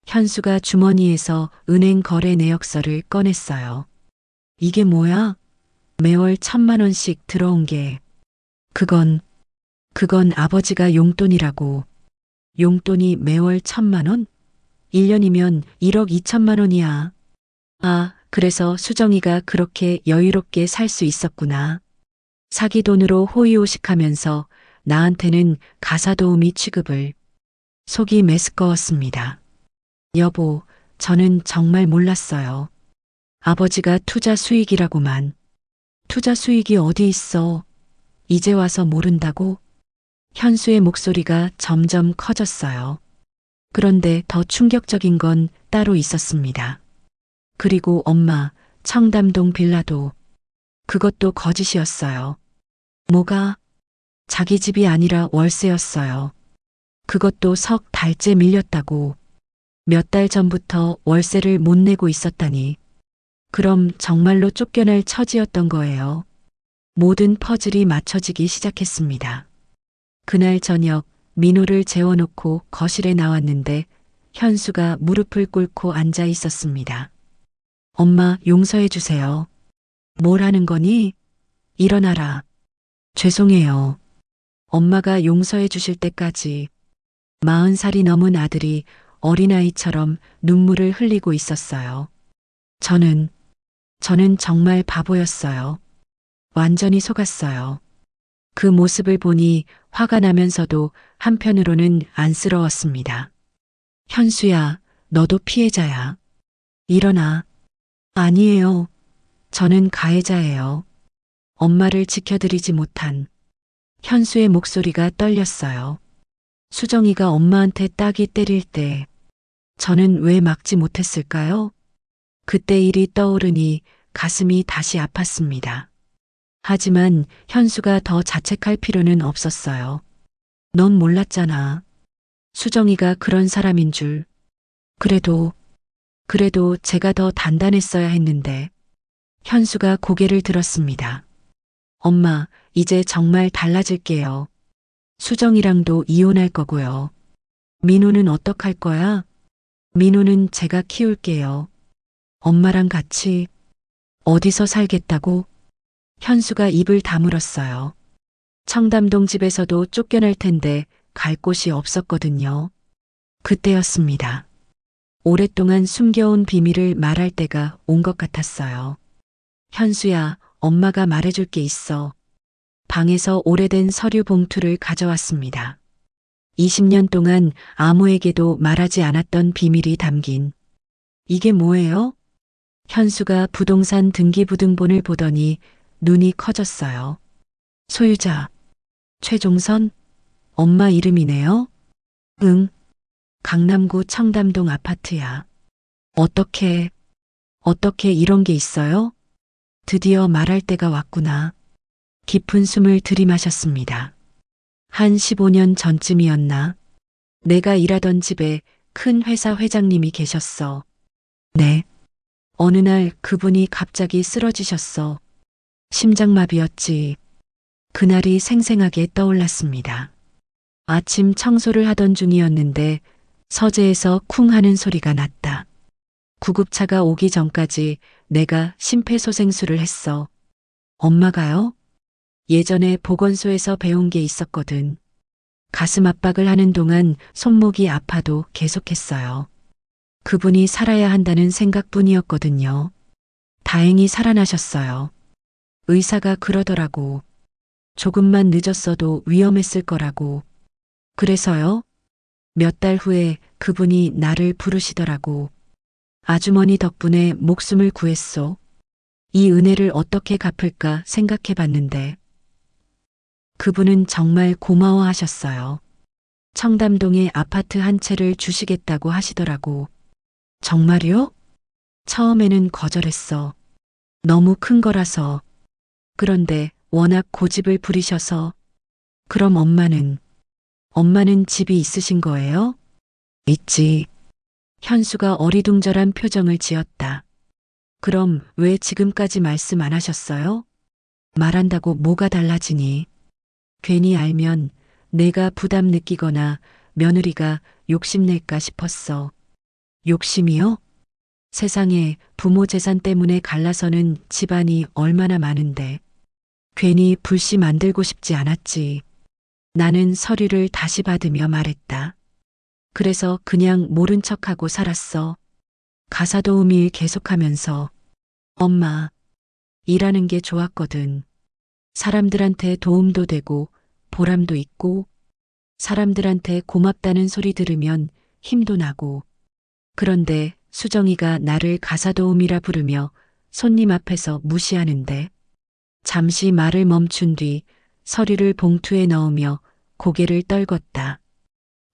현수가 주머니에서 은행 거래 내역서를 꺼냈어요. 이게 뭐야? 매월 1,000만 원씩 들어온 게. 그건 아버지가 용돈이라고. 용돈이 매월 1,000만 원? 1년이면 1억 2천만 원이야. 아, 그래서 수정이가 그렇게 여유롭게 살 수 있었구나. 사기 돈으로 호의호식하면서 나한테는 가사도우미 취급을. 속이 메스꺼웠습니다. 여보, 저는 정말 몰랐어요. 아버지가 투자 수익이라고만. 투자 수익이 어디 있어? 이제 와서 모른다고? 현수의 목소리가 점점 커졌어요. 그런데 더 충격적인 건 따로 있었습니다. 그리고 엄마, 청담동 빌라도. 그것도 거짓이었어요. 뭐가? 자기 집이 아니라 월세였어요. 그것도 석 달째 밀렸다고. 몇 달 전부터 월세를 못 내고 있었다니. 그럼 정말로 쫓겨날 처지였던 거예요. 모든 퍼즐이 맞춰지기 시작했습니다. 그날 저녁 민호를 재워놓고 거실에 나왔는데 현수가 무릎을 꿇고 앉아 있었습니다. 엄마, 용서해 주세요. 뭘 하는 거니? 일어나라. 죄송해요. 엄마가 용서해 주실 때까지. 40살이 넘은 아들이 어린아이처럼 눈물을 흘리고 있었어요. 저는 정말 바보였어요. 완전히 속았어요. 그 모습을 보니 화가 나면서도 한편으로는 안쓰러웠습니다. 현수야, 너도 피해자야. 일어나. 아니에요. 저는 가해자예요. 엄마를 지켜드리지 못한. 현수의 목소리가 떨렸어요. 수정이가 엄마한테 따기 때릴 때 저는 왜 막지 못했을까요? 그때 일이 떠오르니 가슴이 다시 아팠습니다. 하지만 현수가 더 자책할 필요는 없었어요. 넌 몰랐잖아. 수정이가 그런 사람인 줄. 그래도 제가 더 단단했어야 했는데. 현수가 고개를 들었습니다. 엄마, 이제 정말 달라질게요. 수정이랑도 이혼할 거고요. 민호는 어떡할 거야? 민호는 제가 키울게요. 엄마랑 같이. 어디서 살겠다고? 현수가 입을 다물었어요. 청담동 집에서도 쫓겨날 텐데 갈 곳이 없었거든요. 그때였습니다. 오랫동안 숨겨온 비밀을 말할 때가 온 것 같았어요. 현수야, 엄마가 말해줄 게 있어. 방에서 오래된 서류 봉투를 가져왔습니다. 20년 동안 아무에게도 말하지 않았던 비밀이 담긴. 이게 뭐예요? 현수가 부동산 등기부등본을 보더니 눈이 커졌어요. 소유자, 최종선? 엄마 이름이네요? 응. 강남구 청담동 아파트야. 어떻게 이런 게 있어요? 드디어 말할 때가 왔구나. 깊은 숨을 들이마셨습니다. 한 15년 전쯤이었나? 내가 일하던 집에 큰 회사 회장님이 계셨어. 네. 어느 날 그분이 갑자기 쓰러지셨어. 심장마비였지. 그날이 생생하게 떠올랐습니다. 아침 청소를 하던 중이었는데 서재에서 쿵 하는 소리가 났다. 구급차가 오기 전까지 내가 심폐소생술을 했어. 엄마가요? 예전에 보건소에서 배운 게 있었거든. 가슴 압박을 하는 동안 손목이 아파도 계속했어요. 그분이 살아야 한다는 생각뿐이었거든요. 다행히 살아나셨어요. 의사가 그러더라고. 조금만 늦었어도 위험했을 거라고. 그래서요? 몇 달 후에 그분이 나를 부르시더라고. 아주머니 덕분에 목숨을 구했소. 이 은혜를 어떻게 갚을까 생각해 봤는데. 그분은 정말 고마워하셨어요. 청담동에 아파트 한 채를 주시겠다고 하시더라고. 정말요? 처음에는 거절했어. 너무 큰 거라서. 그런데 워낙 고집을 부리셔서. 그럼 엄마는 집이 있으신 거예요? 있지. 현수가 어리둥절한 표정을 지었다. 그럼 왜 지금까지 말씀 안 하셨어요? 말한다고 뭐가 달라지니? 괜히 알면 내가 부담 느끼거나 며느리가 욕심낼까 싶었어. 욕심이요? 세상에 부모 재산 때문에 갈라서는 집안이 얼마나 많은데. 괜히 불씨 만들고 싶지 않았지. 나는 서류를 다시 받으며 말했다. 그래서 그냥 모른 척하고 살았어. 가사도우미 일 계속하면서. 엄마, 일하는 게 좋았거든. 사람들한테 도움도 되고 보람도 있고 사람들한테 고맙다는 소리 들으면 힘도 나고. 그런데 수정이가 나를 가사도우미라 부르며 손님 앞에서 무시하는데 잠시 말을 멈춘 뒤 서류를 봉투에 넣으며 고개를 떨궜다.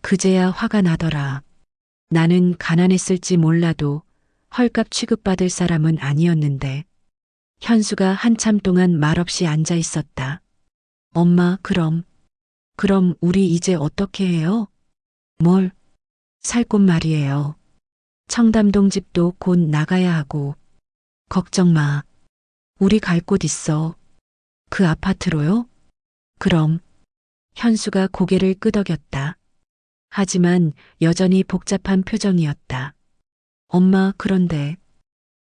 그제야 화가 나더라. 나는 가난했을지 몰라도 헐값 취급받을 사람은 아니었는데. 현수가 한참 동안 말없이 앉아 있었다. 엄마, 그럼 우리 이제 어떻게 해요? 뭘? 살 곳 말이에요. 청담동 집도 곧 나가야 하고. 걱정 마. 우리 갈 곳 있어. 그 아파트로요? 그럼. 현수가 고개를 끄덕였다. 하지만 여전히 복잡한 표정이었다. 엄마, 그런데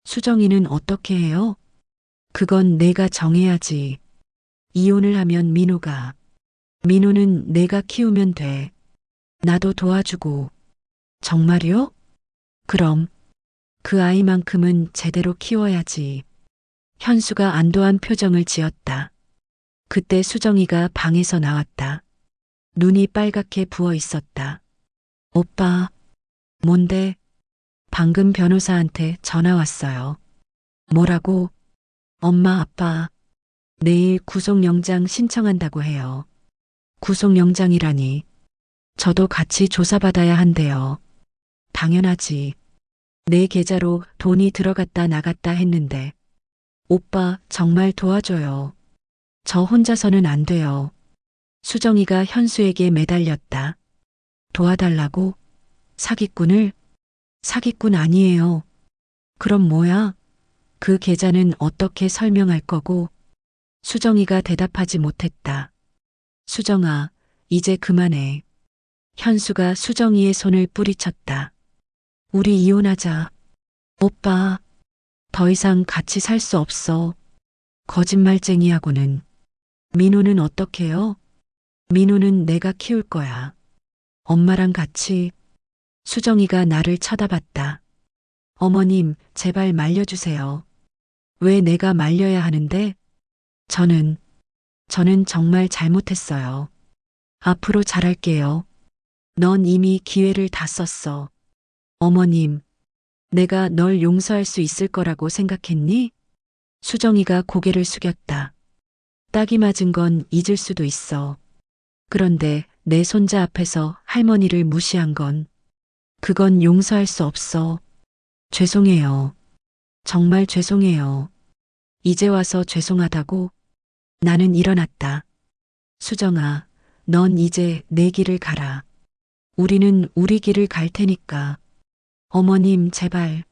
수정이는 어떻게 해요? 그건 내가 정해야지. 이혼을 하면 민호는 내가 키우면 돼. 나도 도와주고. 정말요? 그럼 그 아이만큼은 제대로 키워야지. 현수가 안도한 표정을 지었다. 그때 수정이가 방에서 나왔다. 눈이 빨갛게 부어 있었다. 오빠, 뭔데? 방금 변호사한테 전화 왔어요. 뭐라고? 엄마, 아빠, 내일 구속영장 신청한다고 해요. 구속영장이라니. 저도 같이 조사받아야 한대요. 당연하지. 내 계좌로 돈이 들어갔다 나갔다 했는데. 오빠, 정말 도와줘요. 저 혼자서는 안 돼요. 수정이가 현수에게 매달렸다. 도와달라고? 사기꾼을? 사기꾼 아니에요. 그럼 뭐야? 그 계좌는 어떻게 설명할 거고? 수정이가 대답하지 못했다. 수정아, 이제 그만해. 현수가 수정이의 손을 뿌리쳤다. 우리 이혼하자. 오빠, 더 이상 같이 살 수 없어. 거짓말쟁이하고는. 민호는 어떡해요? 민호는 내가 키울 거야. 엄마랑 같이. 수정이가 나를 쳐다봤다. 어머님, 제발 말려주세요. 왜 내가 말려야 하는데? 저는 정말 잘못했어요. 앞으로 잘할게요. 넌 이미 기회를 다 썼어. 어머님, 내가 널 용서할 수 있을 거라고 생각했니? 수정이가 고개를 숙였다. 딱이 맞은 건 잊을 수도 있어. 그런데 내 손자 앞에서 할머니를 무시한 건, 그건 용서할 수 없어. 죄송해요. 정말 죄송해요. 이제 와서 죄송하다고? 나는 일어났다. 수정아, 넌 이제 내 길을 가라. 우리는 우리 길을 갈 테니까. 어머님, 제발.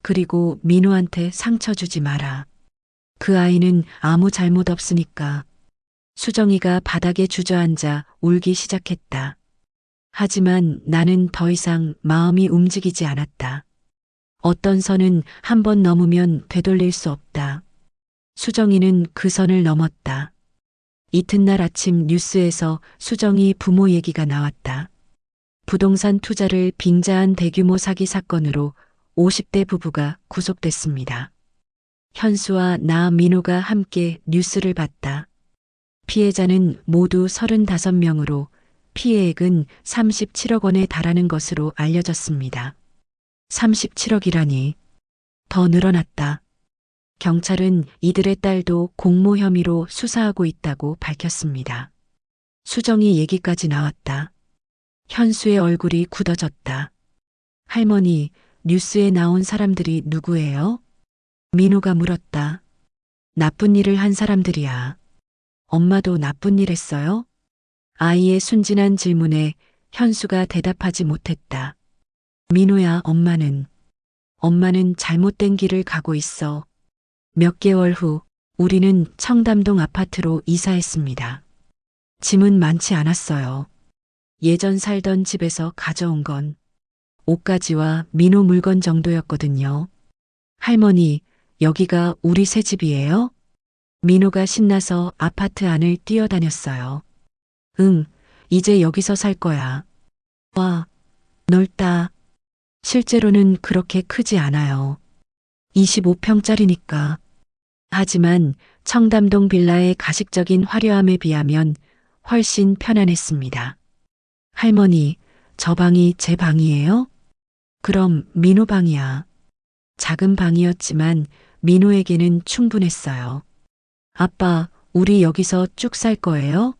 그리고 민호한테 상처 주지 마라. 그 아이는 아무 잘못 없으니까. 수정이가 바닥에 주저앉아 울기 시작했다. 하지만 나는 더 이상 마음이 움직이지 않았다. 어떤 선은 한 번 넘으면 되돌릴 수 없다. 수정이는 그 선을 넘었다. 이튿날 아침 뉴스에서 수정이 부모 얘기가 나왔다. 부동산 투자를 빙자한 대규모 사기 사건으로 50대 부부가 구속됐습니다. 현수와 나 민호가 함께 뉴스를 봤다. 피해자는 모두 35명으로 피해액은 37억 원에 달하는 것으로 알려졌습니다. 37억이라니 더 늘어났다. 경찰은 이들의 딸도 공모 혐의로 수사하고 있다고 밝혔습니다. 수정이 얘기까지 나왔다. 현수의 얼굴이 굳어졌다. 할머니, 뉴스에 나온 사람들이 누구예요? 민호가 물었다. 나쁜 일을 한 사람들이야. 엄마도 나쁜 일 했어요? 아이의 순진한 질문에 현수가 대답하지 못했다. 민호야, 엄마는 잘못된 길을 가고 있어. 몇 개월 후 우리는 청담동 아파트로 이사했습니다. 짐은 많지 않았어요. 예전 살던 집에서 가져온 건 옷가지와 민호 물건 정도였거든요. 할머니, 여기가 우리 새 집이에요? 민호가 신나서 아파트 안을 뛰어다녔어요. 응, 이제 여기서 살 거야. 와, 넓다. 실제로는 그렇게 크지 않아요. 25평짜리니까. 하지만 청담동 빌라의 가식적인 화려함에 비하면 훨씬 편안했습니다. 할머니, 저 방이 제 방이에요? 그럼 민호 방이야. 작은 방이었지만 민호에게는 충분했어요. 아빠, 우리 여기서 쭉 살 거예요?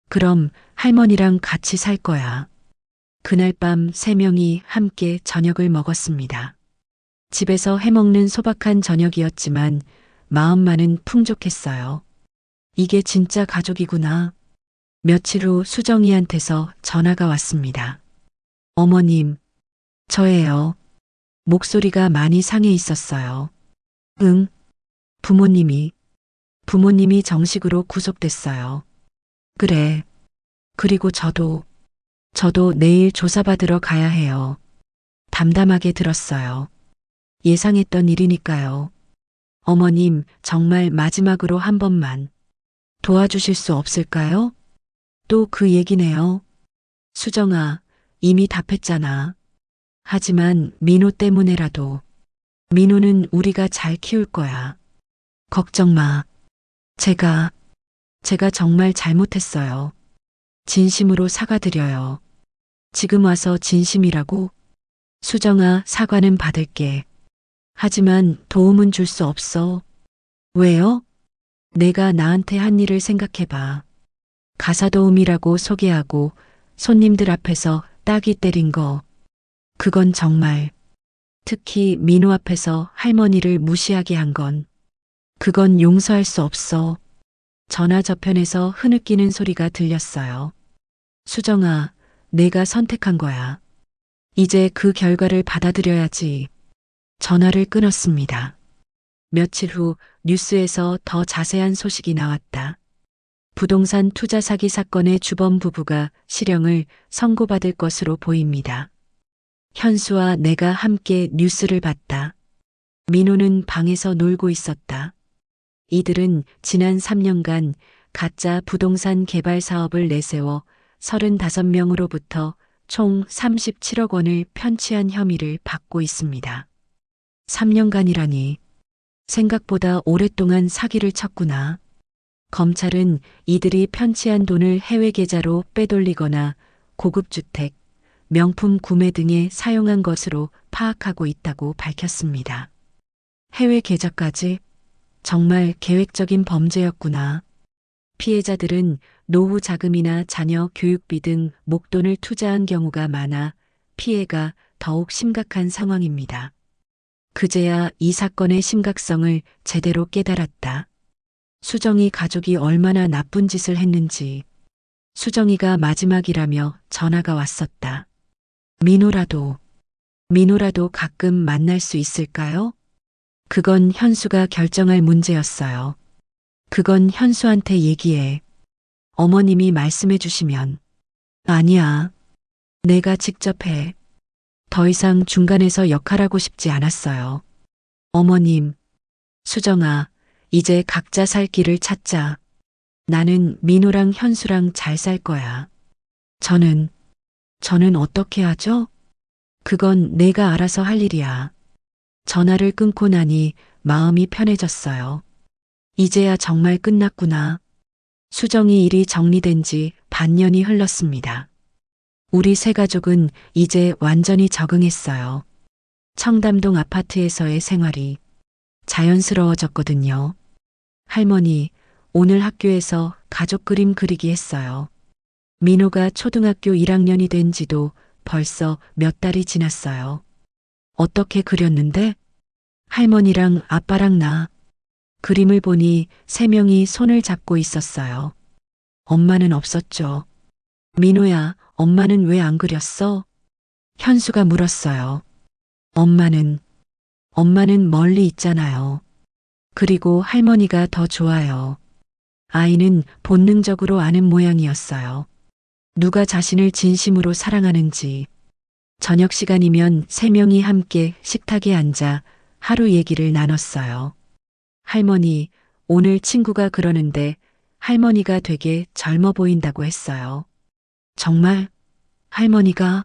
그럼 할머니랑 같이 살 거야. 그날 밤 3명이 함께 저녁을 먹었습니다. 집에서 해먹는 소박한 저녁이었지만 마음만은 풍족했어요. 이게 진짜 가족이구나. 며칠 후 수정이한테서 전화가 왔습니다. 어머님, 저예요. 목소리가 많이 상해 있었어요. 응, 부모님이 정식으로 구속됐어요. 그래. 그리고 저도 내일 조사받으러 가야 해요. 담담하게 들었어요. 예상했던 일이니까요. 어머님, 정말 마지막으로 한 번만 도와주실 수 없을까요? 또 그 얘기네요. 수정아, 이미 답했잖아. 하지만 민호 때문에라도. 민호는 우리가 잘 키울 거야. 걱정 마. 제가 정말 잘못했어요. 진심으로 사과드려요. 지금 와서 진심이라고? 수정아, 사과는 받을게. 하지만 도움은 줄 수 없어. 왜요? 내가 나한테 한 일을 생각해봐. 가사도우미라고 소개하고 손님들 앞에서 따귀 때린 거. 그건 정말. 특히 민호 앞에서 할머니를 무시하게 한 건. 그건 용서할 수 없어. 전화 저편에서 흐느끼는 소리가 들렸어요. 수정아, 내가 선택한 거야. 이제 그 결과를 받아들여야지. 전화를 끊었습니다. 며칠 후 뉴스에서 더 자세한 소식이 나왔다. 부동산 투자 사기 사건의 주범 부부가 실형을 선고받을 것으로 보입니다. 현수와 내가 함께 뉴스를 봤다. 민호는 방에서 놀고 있었다. 이들은 지난 3년간 가짜 부동산 개발 사업을 내세워 35명으로부터 총 37억 원을 편취한 혐의를 받고 있습니다. 3년간이라니 생각보다 오랫동안 사기를 쳤구나. 검찰은 이들이 편취한 돈을 해외 계좌로 빼돌리거나 고급 주택, 명품 구매 등에 사용한 것으로 파악하고 있다고 밝혔습니다. 해외 계좌까지? 정말 계획적인 범죄였구나. 피해자들은 노후 자금이나 자녀 교육비 등 목돈을 투자한 경우가 많아 피해가 더욱 심각한 상황입니다. 그제야 이 사건의 심각성을 제대로 깨달았다. 수정이 가족이 얼마나 나쁜 짓을 했는지. 수정이가 마지막이라며 전화가 왔었다. 민호라도 가끔 만날 수 있을까요? 그건 현수가 결정할 문제였어요. 그건 현수한테 얘기해. 어머님이 말씀해 주시면. 아니야. 내가 직접 해. 더 이상 중간에서 역할하고 싶지 않았어요. 어머님, 수정아, 이제 각자 살 길을 찾자. 나는 민호랑 현수랑 잘 살 거야. 저는 어떻게 하죠? 그건 내가 알아서 할 일이야. 전화를 끊고 나니 마음이 편해졌어요. 이제야 정말 끝났구나. 수정이 일이 정리된 지 반년이 흘렀습니다. 우리 세 가족은 이제 완전히 적응했어요. 청담동 아파트에서의 생활이 자연스러워졌거든요. 할머니, 오늘 학교에서 가족 그림 그리기 했어요. 민호가 초등학교 1학년이 된 지도 벌써 몇 달이 지났어요. 어떻게 그렸는데? 할머니랑 아빠랑 나. 그림을 보니 세 명이 손을 잡고 있었어요. 엄마는 없었죠. 민호야, 엄마는 왜 안 그렸어? 현수가 물었어요. 엄마는 멀리 있잖아요. 그리고 할머니가 더 좋아요. 아이는 본능적으로 아는 모양이었어요. 누가 자신을 진심으로 사랑하는지. 저녁 시간이면 세 명이 함께 식탁에 앉아 하루 얘기를 나눴어요. 할머니, 오늘 친구가 그러는데 할머니가 되게 젊어 보인다고 했어요. 정말? 할머니가?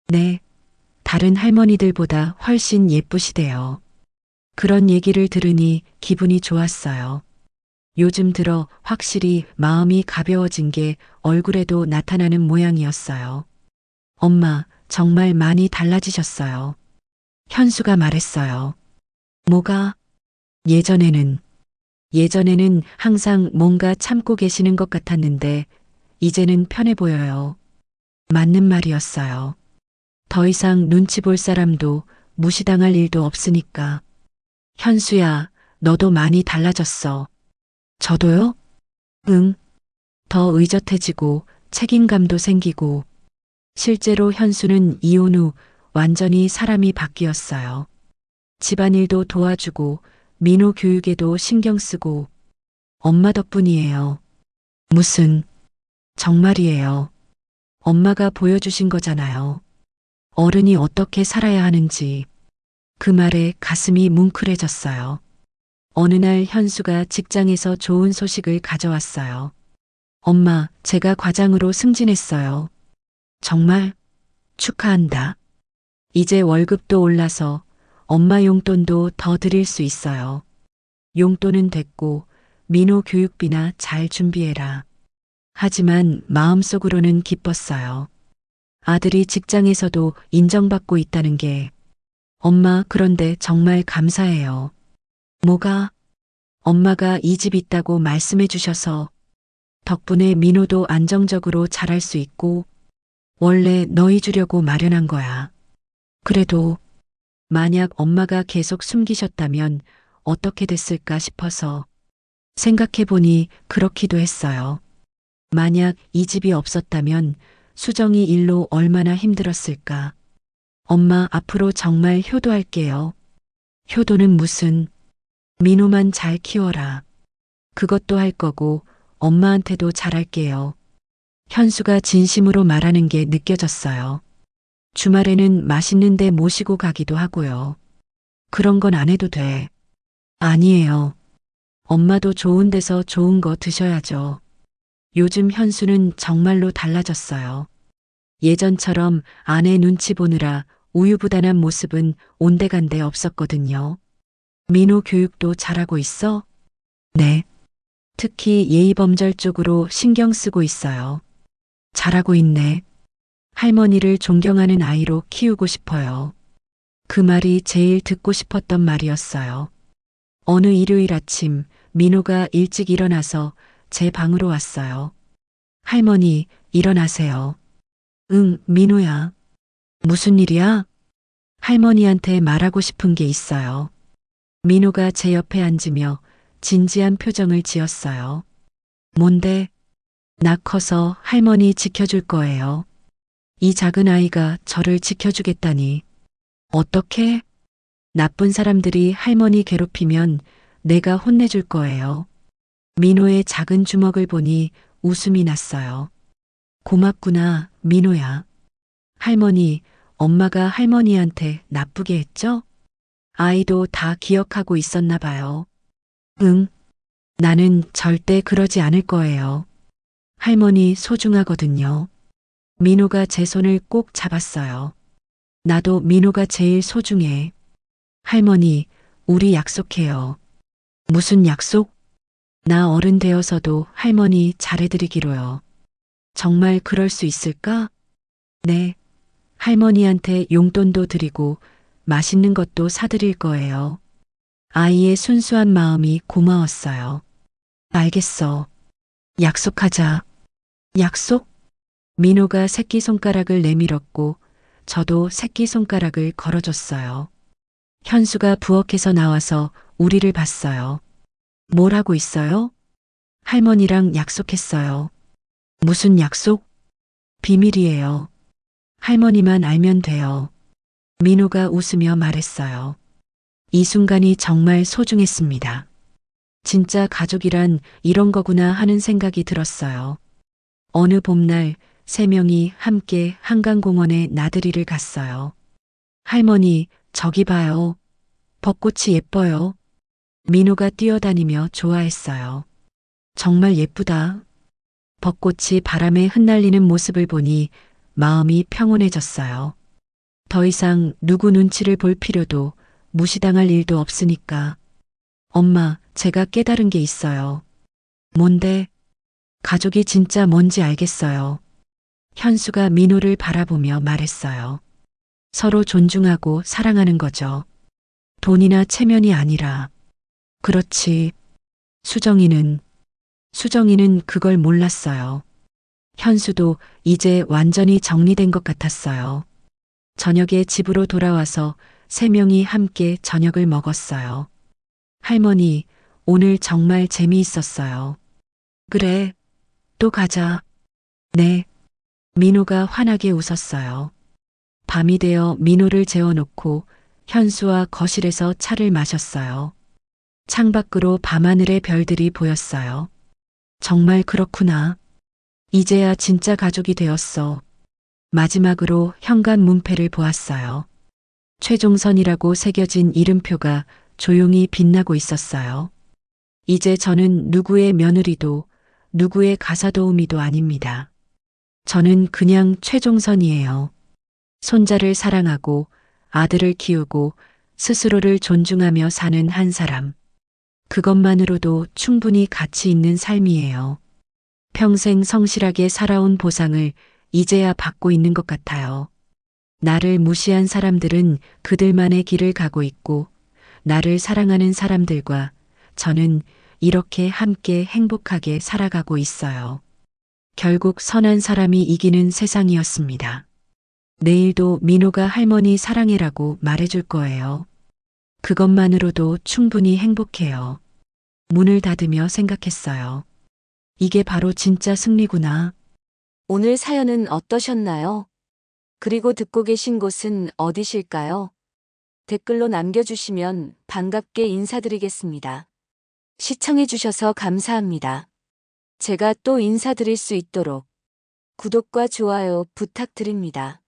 네. 다른 할머니들보다 훨씬 예쁘시대요. 그런 얘기를 들으니 기분이 좋았어요. 요즘 들어 확실히 마음이 가벼워진 게 얼굴에도 나타나는 모양이었어요. 엄마, 정말 많이 달라지셨어요. 현수가 말했어요. 뭐가? 예전에는 항상 뭔가 참고 계시는 것 같았는데, 이제는 편해 보여요. 맞는 말이었어요. 더 이상 눈치 볼 사람도 무시당할 일도 없으니까. 현수야, 너도 많이 달라졌어. 저도요? 응. 더 의젓해지고 책임감도 생기고. 실제로 현수는 이혼 후 완전히 사람이 바뀌었어요. 집안일도 도와주고 민호 교육에도 신경 쓰고. 엄마 덕분이에요. 무슨, 정말이에요. 엄마가 보여주신 거잖아요. 어른이 어떻게 살아야 하는지. 그 말에 가슴이 뭉클해졌어요. 어느 날 현수가 직장에서 좋은 소식을 가져왔어요. 엄마, 제가 과장으로 승진했어요. 정말? 축하한다. 이제 월급도 올라서 엄마 용돈도 더 드릴 수 있어요. 용돈은 됐고 민호 교육비나 잘 준비해라. 하지만 마음속으로는 기뻤어요. 아들이 직장에서도 인정받고 있다는 게. 엄마, 그런데 정말 감사해요. 뭐가? 엄마가 이 집 있다고 말씀해 주셔서 덕분에 민호도 안정적으로 자랄 수 있고 원래 너희 주려고 마련한 거야. 그래도 만약 엄마가 계속 숨기셨다면 어떻게 됐을까 싶어서 생각해 보니 그렇기도 했어요. 만약 이 집이 없었다면 수정이 일로 얼마나 힘들었을까. 엄마, 앞으로 정말 효도할게요. 효도는 무슨, 민호만 잘 키워라. 그것도 할 거고 엄마한테도 잘할게요. 현수가 진심으로 말하는 게 느껴졌어요. 주말에는 맛있는 데 모시고 가기도 하고요. 그런 건 안 해도 돼. 아니에요. 엄마도 좋은 데서 좋은 거 드셔야죠. 요즘 현수는 정말로 달라졌어요. 예전처럼 아내 눈치 보느라 우유부단한 모습은 온데간데 없었거든요. 민호 교육도 잘하고 있어? 네. 특히 예의범절 쪽으로 신경 쓰고 있어요. 잘하고 있네. 할머니를 존경하는 아이로 키우고 싶어요. 그 말이 제일 듣고 싶었던 말이었어요. 어느 일요일 아침 민호가 일찍 일어나서 제 방으로 왔어요. 할머니, 일어나세요. 응, 민호야. 무슨 일이야? 할머니한테 말하고 싶은 게 있어요. 민호가 제 옆에 앉으며 진지한 표정을 지었어요. 뭔데? 나 커서 할머니 지켜줄 거예요. 이 작은 아이가 저를 지켜주겠다니. 어떻게? 나쁜 사람들이 할머니 괴롭히면 내가 혼내줄 거예요. 민호의 작은 주먹을 보니 웃음이 났어요. 고맙구나, 민호야. 할머니, 엄마가 할머니한테 나쁘게 했죠? 아이도 다 기억하고 있었나 봐요. 응. 나는 절대 그러지 않을 거예요. 할머니 소중하거든요. 민호가 제 손을 꼭 잡았어요. 나도 민호가 제일 소중해. 할머니, 우리 약속해요. 무슨 약속? 나 어른 되어서도 할머니 잘해드리기로요. 정말 그럴 수 있을까? 네. 할머니한테 용돈도 드리고 맛있는 것도 사드릴 거예요. 아이의 순수한 마음이 고마웠어요. 알겠어. 약속하자. 약속? 민호가 새끼손가락을 내밀었고 저도 새끼손가락을 걸어줬어요. 현수가 부엌에서 나와서 우리를 봤어요. 뭘 하고 있어요? 할머니랑 약속했어요. 무슨 약속? 비밀이에요. 할머니만 알면 돼요. 민호가 웃으며 말했어요. 이 순간이 정말 소중했습니다. 진짜 가족이란 이런 거구나 하는 생각이 들었어요. 어느 봄날 3명이 함께 한강공원에 나들이를 갔어요. 할머니, 저기 봐요. 벚꽃이 예뻐요. 민호가 뛰어다니며 좋아했어요. 정말 예쁘다. 벚꽃이 바람에 흩날리는 모습을 보니 마음이 평온해졌어요. 더 이상 누구 눈치를 볼 필요도 무시당할 일도 없으니까. 엄마, 제가 깨달은 게 있어요. 뭔데? 가족이 진짜 뭔지 알겠어요. 현수가 민호를 바라보며 말했어요. 서로 존중하고 사랑하는 거죠. 돈이나 체면이 아니라. 그렇지. 수정이는 그걸 몰랐어요. 현수도 이제 완전히 정리된 것 같았어요. 저녁에 집으로 돌아와서 3명이 함께 저녁을 먹었어요. 할머니, 오늘 정말 재미있었어요. 그래, 또 가자. 네. 민호가 환하게 웃었어요. 밤이 되어 민호를 재워놓고 현수와 거실에서 차를 마셨어요. 창밖으로 밤하늘의 별들이 보였어요. 정말 그렇구나. 이제야 진짜 가족이 되었어. 마지막으로 현관 문패를 보았어요. 최종선이라고 새겨진 이름표가 조용히 빛나고 있었어요. 이제 저는 누구의 며느리도 누구의 가사도우미도 아닙니다. 저는 그냥 최종선이에요. 손자를 사랑하고 아들을 키우고 스스로를 존중하며 사는 한 사람. 그것만으로도 충분히 가치 있는 삶이에요. 평생 성실하게 살아온 보상을 이제야 받고 있는 것 같아요. 나를 무시한 사람들은 그들만의 길을 가고 있고, 나를 사랑하는 사람들과 저는 이렇게 함께 행복하게 살아가고 있어요. 결국 선한 사람이 이기는 세상이었습니다. 내일도 민호가 할머니 사랑해라고 말해줄 거예요. 그것만으로도 충분히 행복해요. 문을 닫으며 생각했어요. 이게 바로 진짜 승리구나. 오늘 사연은 어떠셨나요? 그리고 듣고 계신 곳은 어디실까요? 댓글로 남겨주시면 반갑게 인사드리겠습니다. 시청해주셔서 감사합니다. 제가 또 인사드릴 수 있도록 구독과 좋아요 부탁드립니다.